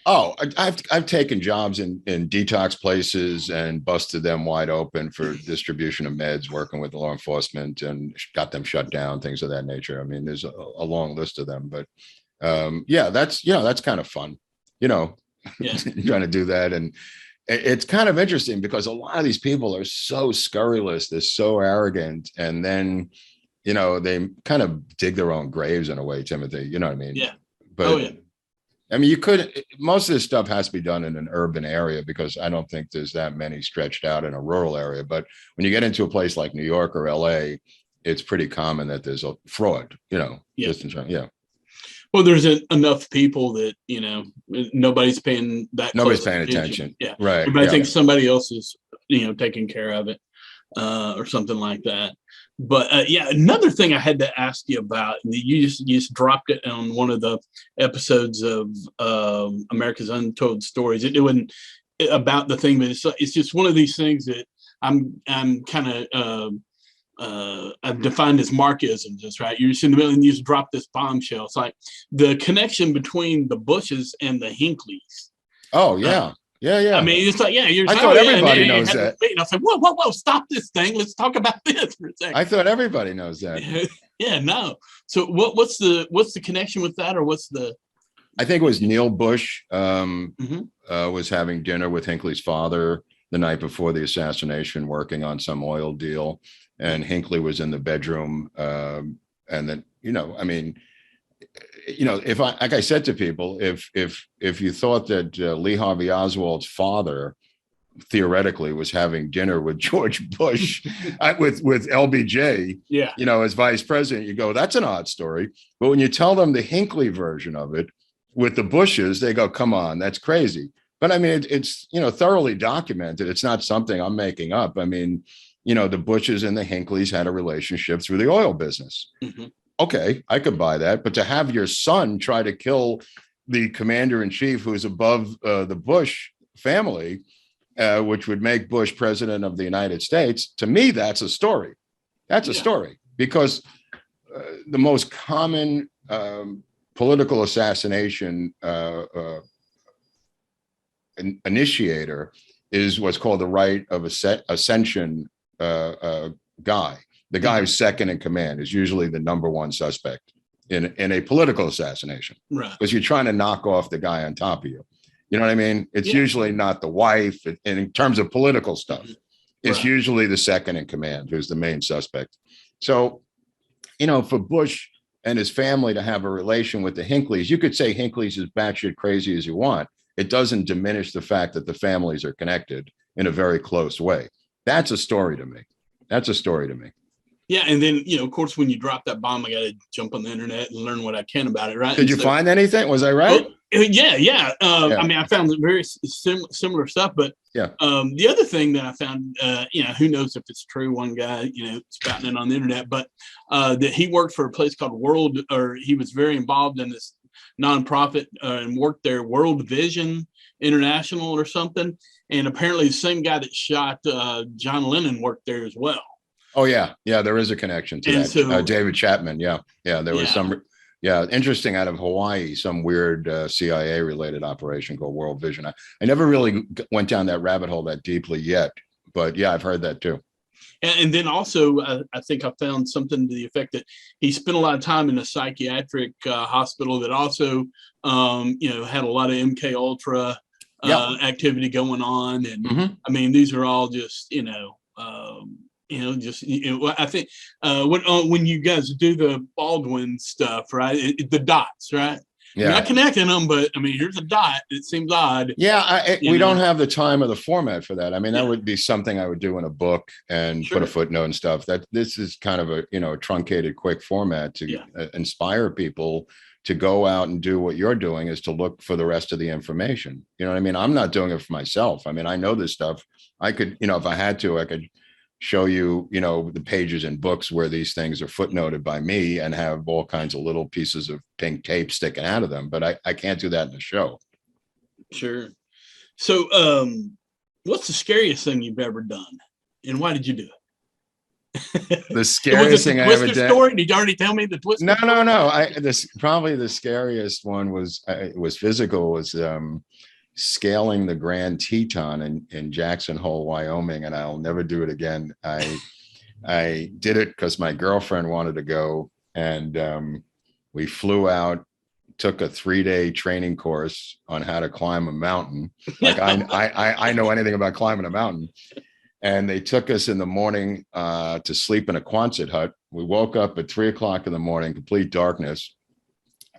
S2: Oh, I've taken jobs in detox places and busted them wide open for distribution of meds, working with law enforcement and got them shut down, things of that nature. I mean, there's a long list of them, but that's kind of fun, trying to do that. And it's kind of interesting because a lot of these people are so scurrilous, they're so arrogant, and then, they kind of dig their own graves in a way, Timothy, you know what I mean?
S1: Yeah.
S2: But I mean, most of this stuff has to be done in an urban area because I don't think there's that many stretched out in a rural area. But when you get into a place like New York or LA, it's pretty common that there's a fraud, just in terms,
S1: Well, there's enough people that, nobody's paying
S2: attention.
S1: Yeah.
S2: Right.
S1: Everybody thinks somebody else is, taking care of it or something like that. But another thing I had to ask you about, and you just dropped it on one of the episodes of America's Untold Stories. It wasn't about the thing, but it's just one of these things that I'm kind of I've defined as Marxism. That's right. You're just in the middle and you just drop this bombshell. It's like the connection between the Bushes and the Hinkleys.
S2: Oh yeah. Yeah.
S1: I mean, it's like,
S2: I thought everybody knows that.
S1: And I was like, whoa, stop this thing. Let's talk about this for a second.
S2: I thought everybody knows that.
S1: Yeah, no. So what's the connection with that, or what's the?
S2: I think it was Neil Bush was having dinner with Hinckley's father the night before the assassination, working on some oil deal, and Hinckley was in the bedroom, and then I mean. If like I said to people, if you thought that Lee Harvey Oswald's father theoretically was having dinner with George Bush with LBJ, as vice president, you go, that's an odd story. But when you tell them the Hinckley version of it with the Bushes, they go, come on, that's crazy. But I mean, it's thoroughly documented. It's not something I'm making up. I mean, the Bushes and the Hinkleys had a relationship through the oil business. Mm-hmm. Okay, I could buy that. But to have your son try to kill the commander in chief who's above the Bush family, which would make Bush president of the United States, to me, that's a story. That's a story, because the most common political assassination initiator is what's called the right of ascension guy. The guy who's second in command is usually the number one suspect in a political assassination, right? Because you're trying to knock off the guy on top of you. You know what I mean? It's usually not the wife. And in terms of political stuff, it's usually the second in command who's the main suspect. So, for Bush and his family to have a relation with the Hinkleys. You could say Hinkleys is batshit crazy as you want. It doesn't diminish the fact that the families are connected in a very close way. That's a story to me. That's a story to me.
S1: Yeah, and then, of course, when you drop that bomb, I got to jump on the internet and learn what I can about it, right?
S2: Did you find anything? Was I right?
S1: Yeah. I mean, I found very similar stuff, but the other thing that I found, who knows if it's true? One guy, spouting it on the internet, but that he worked for a place called he was very involved in this nonprofit and worked there, World Vision International or something. And apparently the same guy that shot John Lennon worked there as well.
S2: Oh, yeah. Yeah, there is a connection to that. So, David Chapman. Yeah. There was some, interesting, out of Hawaii, some weird CIA related operation called World Vision. I never really went down that rabbit hole that deeply yet, but yeah, I've heard that too.
S1: And then also, I think I found something to the effect that he spent a lot of time in a psychiatric hospital that also, had a lot of MK Ultra activity going on. And I mean, these are all just, I think when you guys do the Baldwin stuff, right? The dots, right? Yeah. You're not connecting them, but I mean, here's a dot. It seems odd.
S2: Yeah, we don't have the time or the format for that. I mean, that would be something I would do in a book and put a footnote and stuff. That this is kind of a truncated, quick format to inspire people to go out and do what you're doing, is to look for the rest of the information. You know what I mean? I'm not doing it for myself. I mean, I know this stuff. I could, if I had to, I could show you, the pages in books where these things are footnoted by me and have all kinds of little pieces of pink tape sticking out of them. But I can't do that in the show.
S1: Sure. So what's the scariest thing you've ever done? And why did you do it?
S2: The scariest thing I ever did.
S1: Story? Did you already tell me the twist?
S2: No. Probably the scariest one was physical, was scaling the Grand Teton in Jackson Hole, Wyoming, and I'll never do it again. I did it because my girlfriend wanted to go, and we flew out, took a 3-day training course on how to climb a mountain. Like I know anything about climbing a mountain. And they took us in the morning to sleep in a Quonset hut. We woke up at 3:00 in the morning, complete darkness.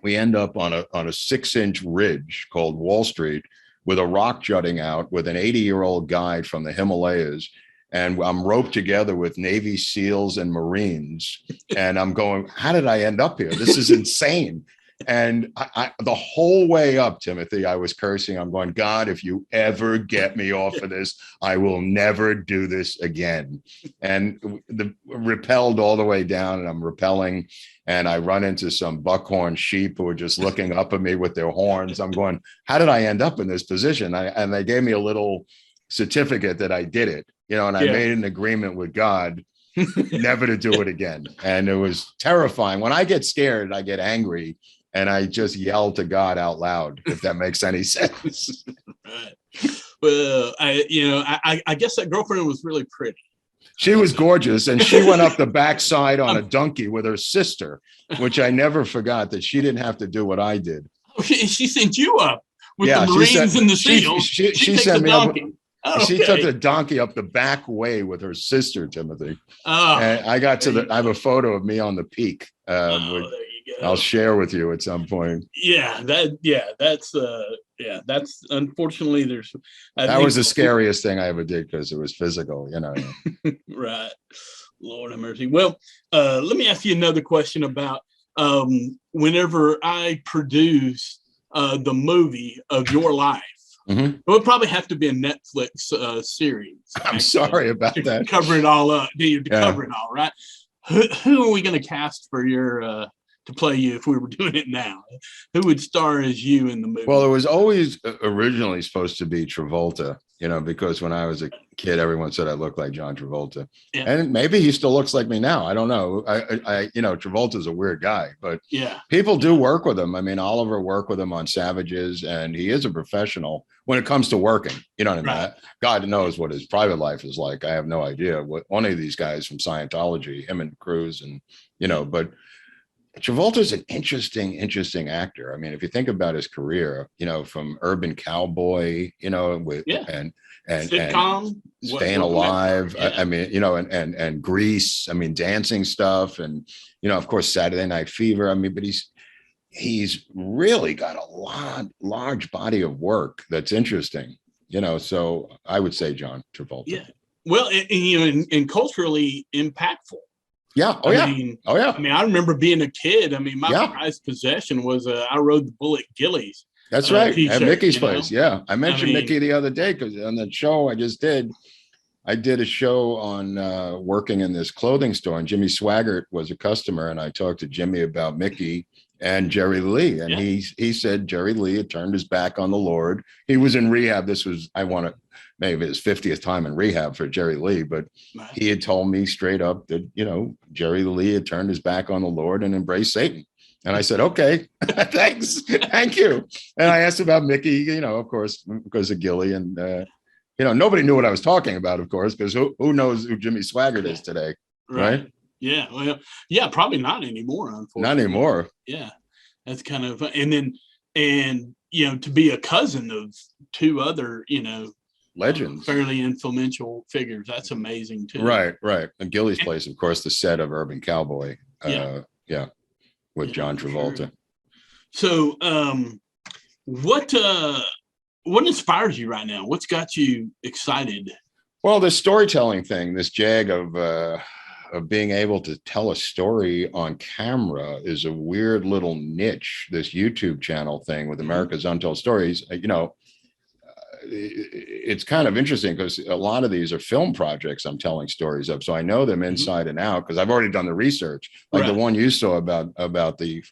S2: We end up on a 6-inch ridge called Wall Street, with a rock jutting out, with an 80-year-old guide from the Himalayas. And I'm roped together with Navy SEALs and Marines. And I'm going, how did I end up here? This is insane. And the whole way up, Timothy, I was cursing. I'm going, God, if you ever get me off of this, I will never do this again. And repelled all the way down, and I'm rappelling. And I run into some buckhorn sheep who are just looking up at me with their horns. I'm going, how did I end up in this position? And they gave me a little certificate that I did it, and I made an agreement with God never to do it again. And it was terrifying. When I get scared, I get angry, and I just yell to God out loud, if that makes any sense.
S1: Right. Well, I guess that girlfriend was really pretty.
S2: She was gorgeous, and she went up the backside on a donkey with her sister, which I never forgot, that she didn't have to do what I did.
S1: She sent you up with the Marines and the SEALs.
S2: She sent me up. She took the donkey up the back way with her sister, Timothy. Oh, and I got to I have a photo of me on the peak. There you go. I'll share with you at some point. That's unfortunately that was the scariest thing I ever did, because it was physical,
S1: Right. Lord have mercy. Well, let me ask you another question about whenever I produce the movie of your life. It would probably have to be a Netflix series.
S2: I'm sorry about that.
S1: To cover it all up. Cover it all, right? Who are we going to cast for your to play you if we were doing it now? Who would star as you in the movie?
S2: Well, it was always originally supposed to be Travolta, because when I was a kid, everyone said I looked like John Travolta. Yeah. And maybe he still looks like me now. I don't know. Travolta's a weird guy, but people do work with him. I mean, Oliver worked with him on Savages, and he is a professional when it comes to working. You know what I mean? Right. God knows what his private life is like. I have no idea what one of these guys from Scientology, him and Cruz, and, but Travolta's an interesting actor. I mean, if you think about his career, from Urban Cowboy, with and
S1: sitcom,
S2: Staying Alive.
S1: Yeah.
S2: I mean, and Grease. I mean, dancing stuff, and of course, Saturday Night Fever. I mean, but he's really got a large body of work that's interesting. So I would say John Travolta.
S1: Yeah. Well, and culturally impactful.
S2: Yeah. Oh, yeah. I
S1: mean, I remember being a kid. I mean, my prized possession was I rode the Bullet Gillies.
S2: That's right. At Mickey's place. Yeah. I mentioned Mickey the other day because on that show I did a show on working in this clothing store, and Jimmy Swaggart was a customer, and I talked to Jimmy about Mickey and Jerry Lee, and he said Jerry Lee had turned his back on the Lord. He was in rehab. This was maybe his 50th time in rehab for Jerry Lee, but he had told me straight up that Jerry Lee had turned his back on the Lord and embraced Satan. And I said, okay, thanks, thank you. And I asked about Mickey, of course, because of Gilly, and nobody knew what I was talking about, of course, because who knows who Jimmy Swaggart is today, right?
S1: Yeah, well, yeah, probably not anymore, unfortunately.
S2: Not anymore.
S1: Yeah, that's kind of, and to be a cousin of two other,
S2: legends,
S1: fairly influential figures. That's amazing too.
S2: Right. And Gilly's place, of course, the set of Urban Cowboy. With John Travolta.
S1: Sure. So, what inspires you right now? What's got you excited?
S2: Well, the storytelling thing, this jag of being able to tell a story on camera is a weird little niche. This YouTube channel thing with America's Untold Stories, it's kind of interesting because a lot of these are film projects I'm telling stories of, so I know them inside and out because I've already done the research. Like the one you saw about the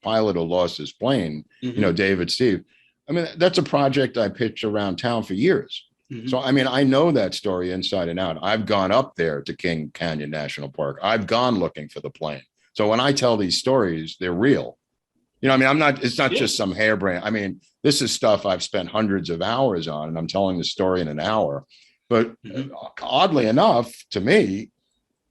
S2: pilot who lost his plane, David Steve. I mean, that's a project I pitched around town for years. So I mean, I know that story inside and out. I've gone up there to King Canyon National Park. I've gone looking for the plane. So when I tell these stories, they're real. I mean, it's not just some harebrained. I mean, this is stuff I've spent hundreds of hours on, and I'm telling the story in an hour. But oddly enough, to me,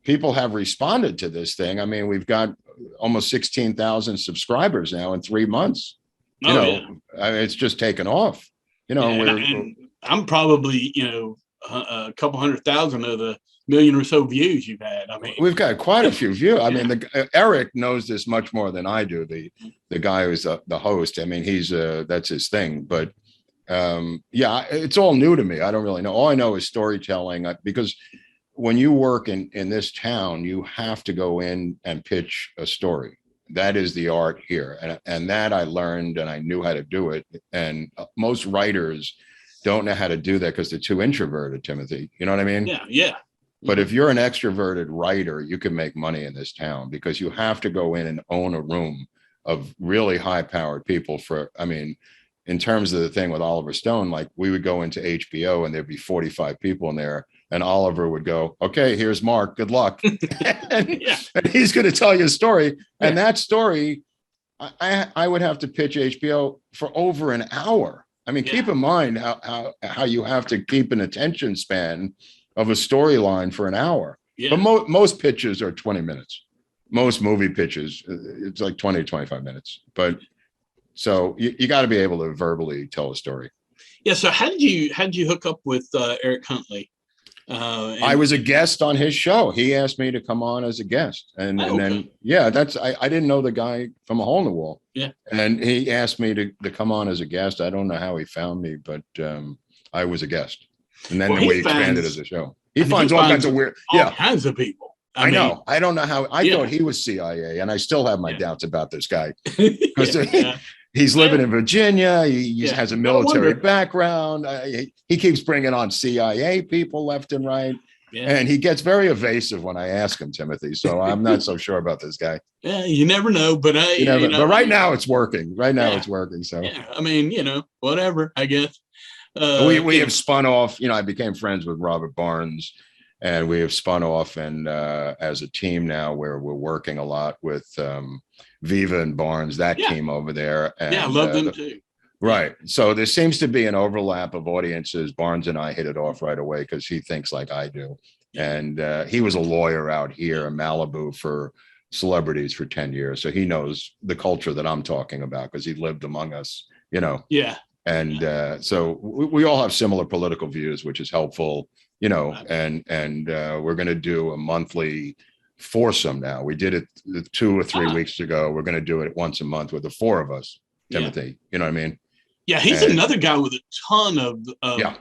S2: people have responded to this thing. I mean, we've got almost 16,000 subscribers now in 3 months. I mean, it's just taken off.
S1: And I'm probably, a couple 100,000 of the million or so views you've had. I mean,
S2: we've got quite a few views. I mean, Eric knows this much more than I do. The guy who's the host. I mean, he's that's his thing. But it's all new to me. I don't really know. All I know is storytelling, because when you work in this town, you have to go in and pitch a story. That is the art here, and that I learned, and I knew how to do it. And most writers don't know how to do that because they're too introverted, Timothy. You know what I mean?
S1: Yeah.
S2: But if you're an extroverted writer, you can make money in this town because you have to go in and own a room of really high-powered people. In terms of the thing with Oliver Stone, like we would go into HBO and there'd be 45 people in there, and Oliver would go, okay, here's Mark, good luck. and he's going to tell you a story. And that story, I would have to pitch HBO for over an hour. I mean, keep in mind how you have to keep an attention span of a storyline for an hour. But most pitches are 20 minutes. Most movie pitches, it's like 20 to 25 minutes. But so you got to be able to verbally tell a story. Yeah.
S1: So how did you hook up with Eric Huntley?
S2: I was a guest on his show. He asked me to come on as a guest, and then I didn't know the guy from a hole in the wall.
S1: Yeah.
S2: And he asked me to come on as a guest. I don't know how he found me, but I was a guest. And then we expanded as a show. He finds all kinds of weird,
S1: all kinds of people.
S2: I know. I don't know how. I thought he was CIA, and I still have my doubts about this guy because he's living in Virginia. He has a military background. He keeps bringing on CIA people left and right, and he gets very evasive when I ask him, Timothy. So I'm not so sure about this guy.
S1: Yeah, you never know, but
S2: but right now it's working. Right now it's working. So
S1: I mean, whatever. I guess.
S2: We have spun off, I became friends with Robert Barnes, and we have spun off and as a team now where we're working a lot with Viva and Barnes, that team over there. And,
S1: I love them too.
S2: Right. So there seems to be an overlap of audiences. Barnes and I hit it off right away because he thinks like I do. And he was a lawyer out here in Malibu for celebrities for 10 years. So he knows the culture that I'm talking about because he lived among us, you know.
S1: Yeah.
S2: And so we all have similar political views, which is helpful, you know, and we're going to do a monthly foursome now. We did it 2 or 3 weeks ago. We're going to do it once a month with the 4 of us, Timothy. You know what I mean?
S1: Yeah, he's another guy with a ton of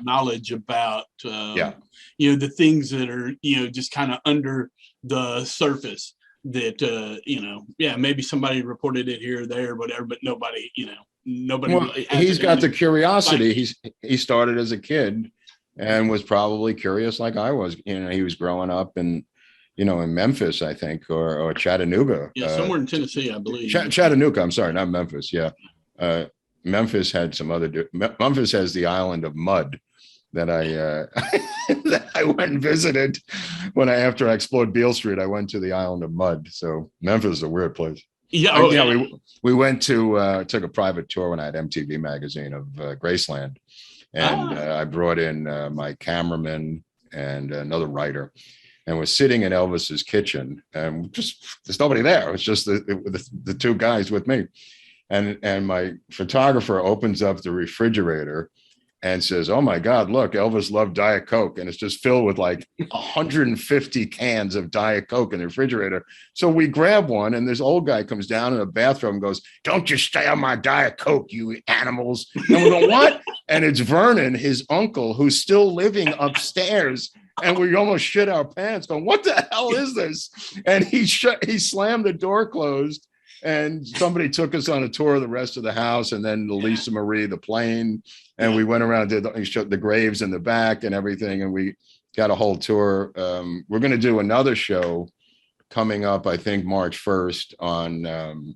S1: knowledge about, you know, the things that are, you know, just kind of under the surface that, you know, maybe somebody reported it here or there, whatever, but nobody, you know, nobody.
S2: Well,
S1: really
S2: he's got the curiosity. He started as a kid and was probably curious like I was. You know, he was growing up in, you know, in Memphis, I think, or Chattanooga.
S1: Yeah, somewhere in Tennessee, I believe.
S2: Chattanooga. I'm sorry, not Memphis. Yeah. Memphis had some other. Memphis has the island of mud that I that I went and visited after I explored Beale Street. I went to the island of mud. So Memphis is a weird place. Yeah. We went to took a private tour when I had MTV magazine of Graceland, and I brought in my cameraman and another writer, and was sitting in Elvis's kitchen, and just there's nobody there. It's just the 2 guys with me. And my photographer opens up the refrigerator and says, "Oh my God, look, Elvis loved Diet Coke." And it's just filled with like 150 cans of Diet Coke in the refrigerator. So we grab one, and this old guy comes down in the bathroom and goes, "Don't you stay on my Diet Coke, you animals." And we go, "What?" And it's Vernon, his uncle, who's still living upstairs. And we almost shit our pants going, "What the hell is this?" And he slammed the door closed. And somebody took us on a tour of the rest of the house, and then the Lisa Marie, the plane, and we went around, he showed the graves in the back and everything, and we got a whole tour. We're going to do another show coming up, I think March 1st on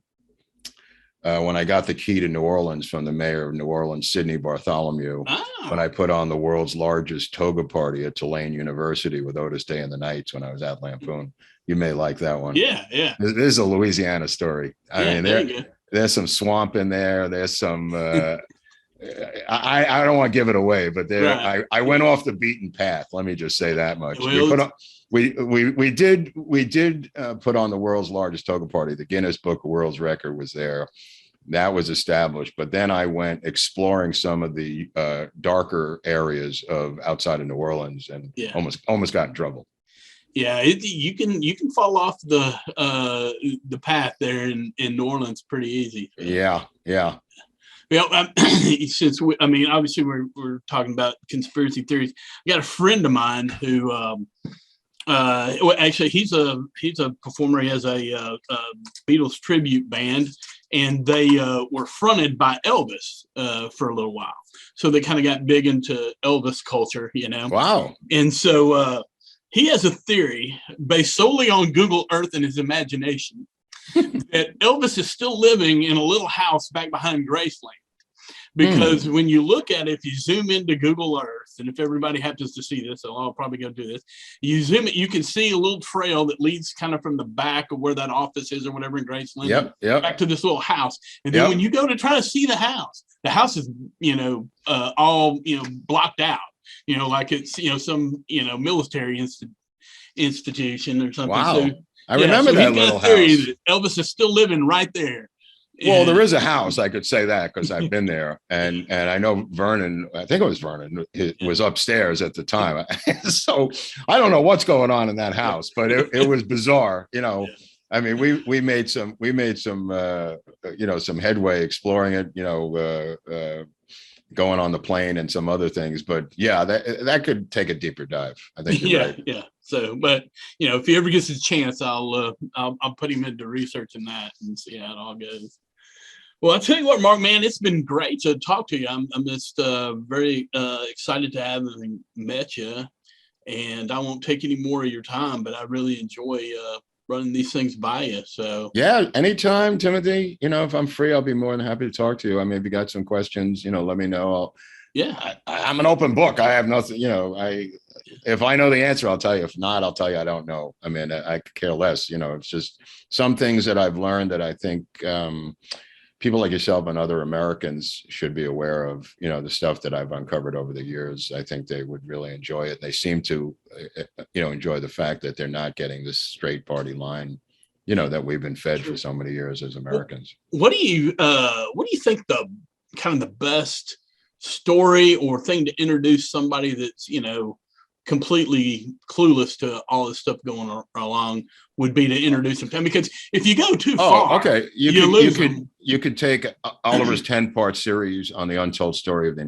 S2: when I got the key to New Orleans from the mayor of New Orleans, Sidney Bartholomew, when I put on the world's largest toga party at Tulane University with Otis Day and the Knights when I was at Lampoon. You may like that one.
S1: Yeah, yeah.
S2: This is a Louisiana story. I mean, there's some swamp in there. There's some. I don't want to give it away, but I went off the beaten path. Let me just say that much. We did put on the world's largest toga party. The Guinness Book of World Record was there. That was established, but then I went exploring some of the darker areas of outside of New Orleans, and almost got in trouble.
S1: Yeah, you can fall off the path there in New Orleans pretty easy. So.
S2: Yeah.
S1: Well, since obviously we're talking about conspiracy theories. I got a friend of mine who, actually he's a performer. He has a Beatles tribute band, and they were fronted by Elvis for a little while. So they kind of got big into Elvis culture, you know.
S2: Wow.
S1: And so. He has a theory based solely on Google Earth and his imagination that Elvis is still living in a little house back behind Graceland. Because when you look at it, if you zoom into Google Earth, and if everybody happens to see this, so I'll probably go do this, you zoom it, you can see a little trail that leads kind of from the back of where that office is or whatever in Graceland back to this little house. And then when you go to try to see the house is, all, blocked out. Like it's, some, military institution or something.
S2: Wow.
S1: So,
S2: I remember that little house.
S1: That Elvis is still living right there.
S2: Well, there is a house. I could say that because I've been there. And I know Vernon, I think it was Vernon, it was upstairs at the time. So I don't know what's going on in that house, but it was bizarre. I mean, we made some some headway exploring it, going on the plane and some other things, but that could take a deeper dive. I think you're right.
S1: Yeah. So, but if he ever gets his chance, I'll put him into researching that and see how it all goes. Well, I'll tell you what, Mark, man, it's been great to talk to you. I'm just very excited to have met you, and I won't take any more of your time, but I really enjoy running these things by you. So
S2: anytime, Timothy, if I'm free, I'll be more than happy to talk to you. I mean, if you got some questions, let me know. I'm an open book. I have nothing, if I know the answer, I'll tell you. If not, I'll tell you I don't know. I mean, I could care less. It's just some things that I've learned that I think people like yourself and other Americans should be aware of, the stuff that I've uncovered over the years. I think they would really enjoy it. They seem to, enjoy the fact that they're not getting this straight party line, that we've been fed for so many years as Americans.
S1: What do you think the kind of the best story or thing to introduce somebody that's, completely clueless to all this stuff going along would be to introduce them to? Because if you go too far,
S2: okay, you could take Oliver's 10-part series on the untold story of the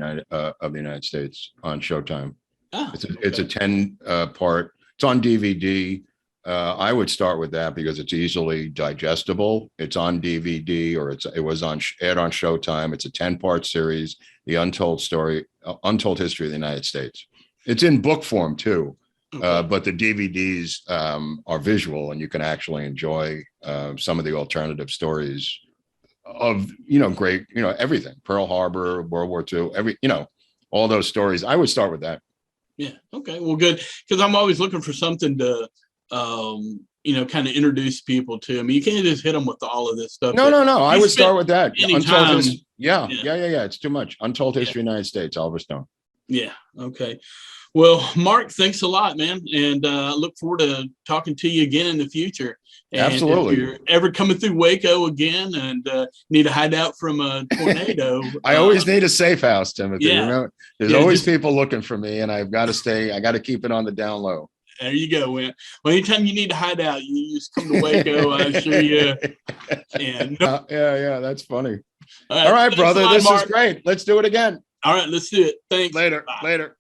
S2: United States on Showtime. It's a 10-part. It's on DVD. I would start with that because it's easily digestible. It's on DVD, or it was aired on Showtime. It's a 10-part series, the Untold Story, Untold History of the United States. It's in book form too, but the DVDs are visual, and you can actually enjoy some of the alternative stories of great everything. Pearl Harbor, World War II, all those stories. I would start with that.
S1: Yeah. Okay. Well, good, because I'm always looking for something to kind of introduce people to. I mean, you can't just hit them with all of this stuff.
S2: No. I would start with that.
S1: Untold
S2: Yeah. It's too much. Untold History of the United States, Oliver Stone.
S1: Yeah. Okay. Well, Mark, thanks a lot, man. And look forward to talking to you again in the future. And
S2: absolutely.
S1: If you're ever coming through Waco again and need a hideout from a tornado.
S2: I always need a safe house, Timothy.
S1: Yeah.
S2: There's always people looking for me, and I've got to keep it on the down low.
S1: There you go, man. Well, anytime you need a hideout, you just come to Waco. I assure you. And
S2: yeah, that's funny. All right, brother. This is great. Let's do it again.
S1: All right, let's do it. Thanks.
S2: Later.
S1: Bye.
S2: Later.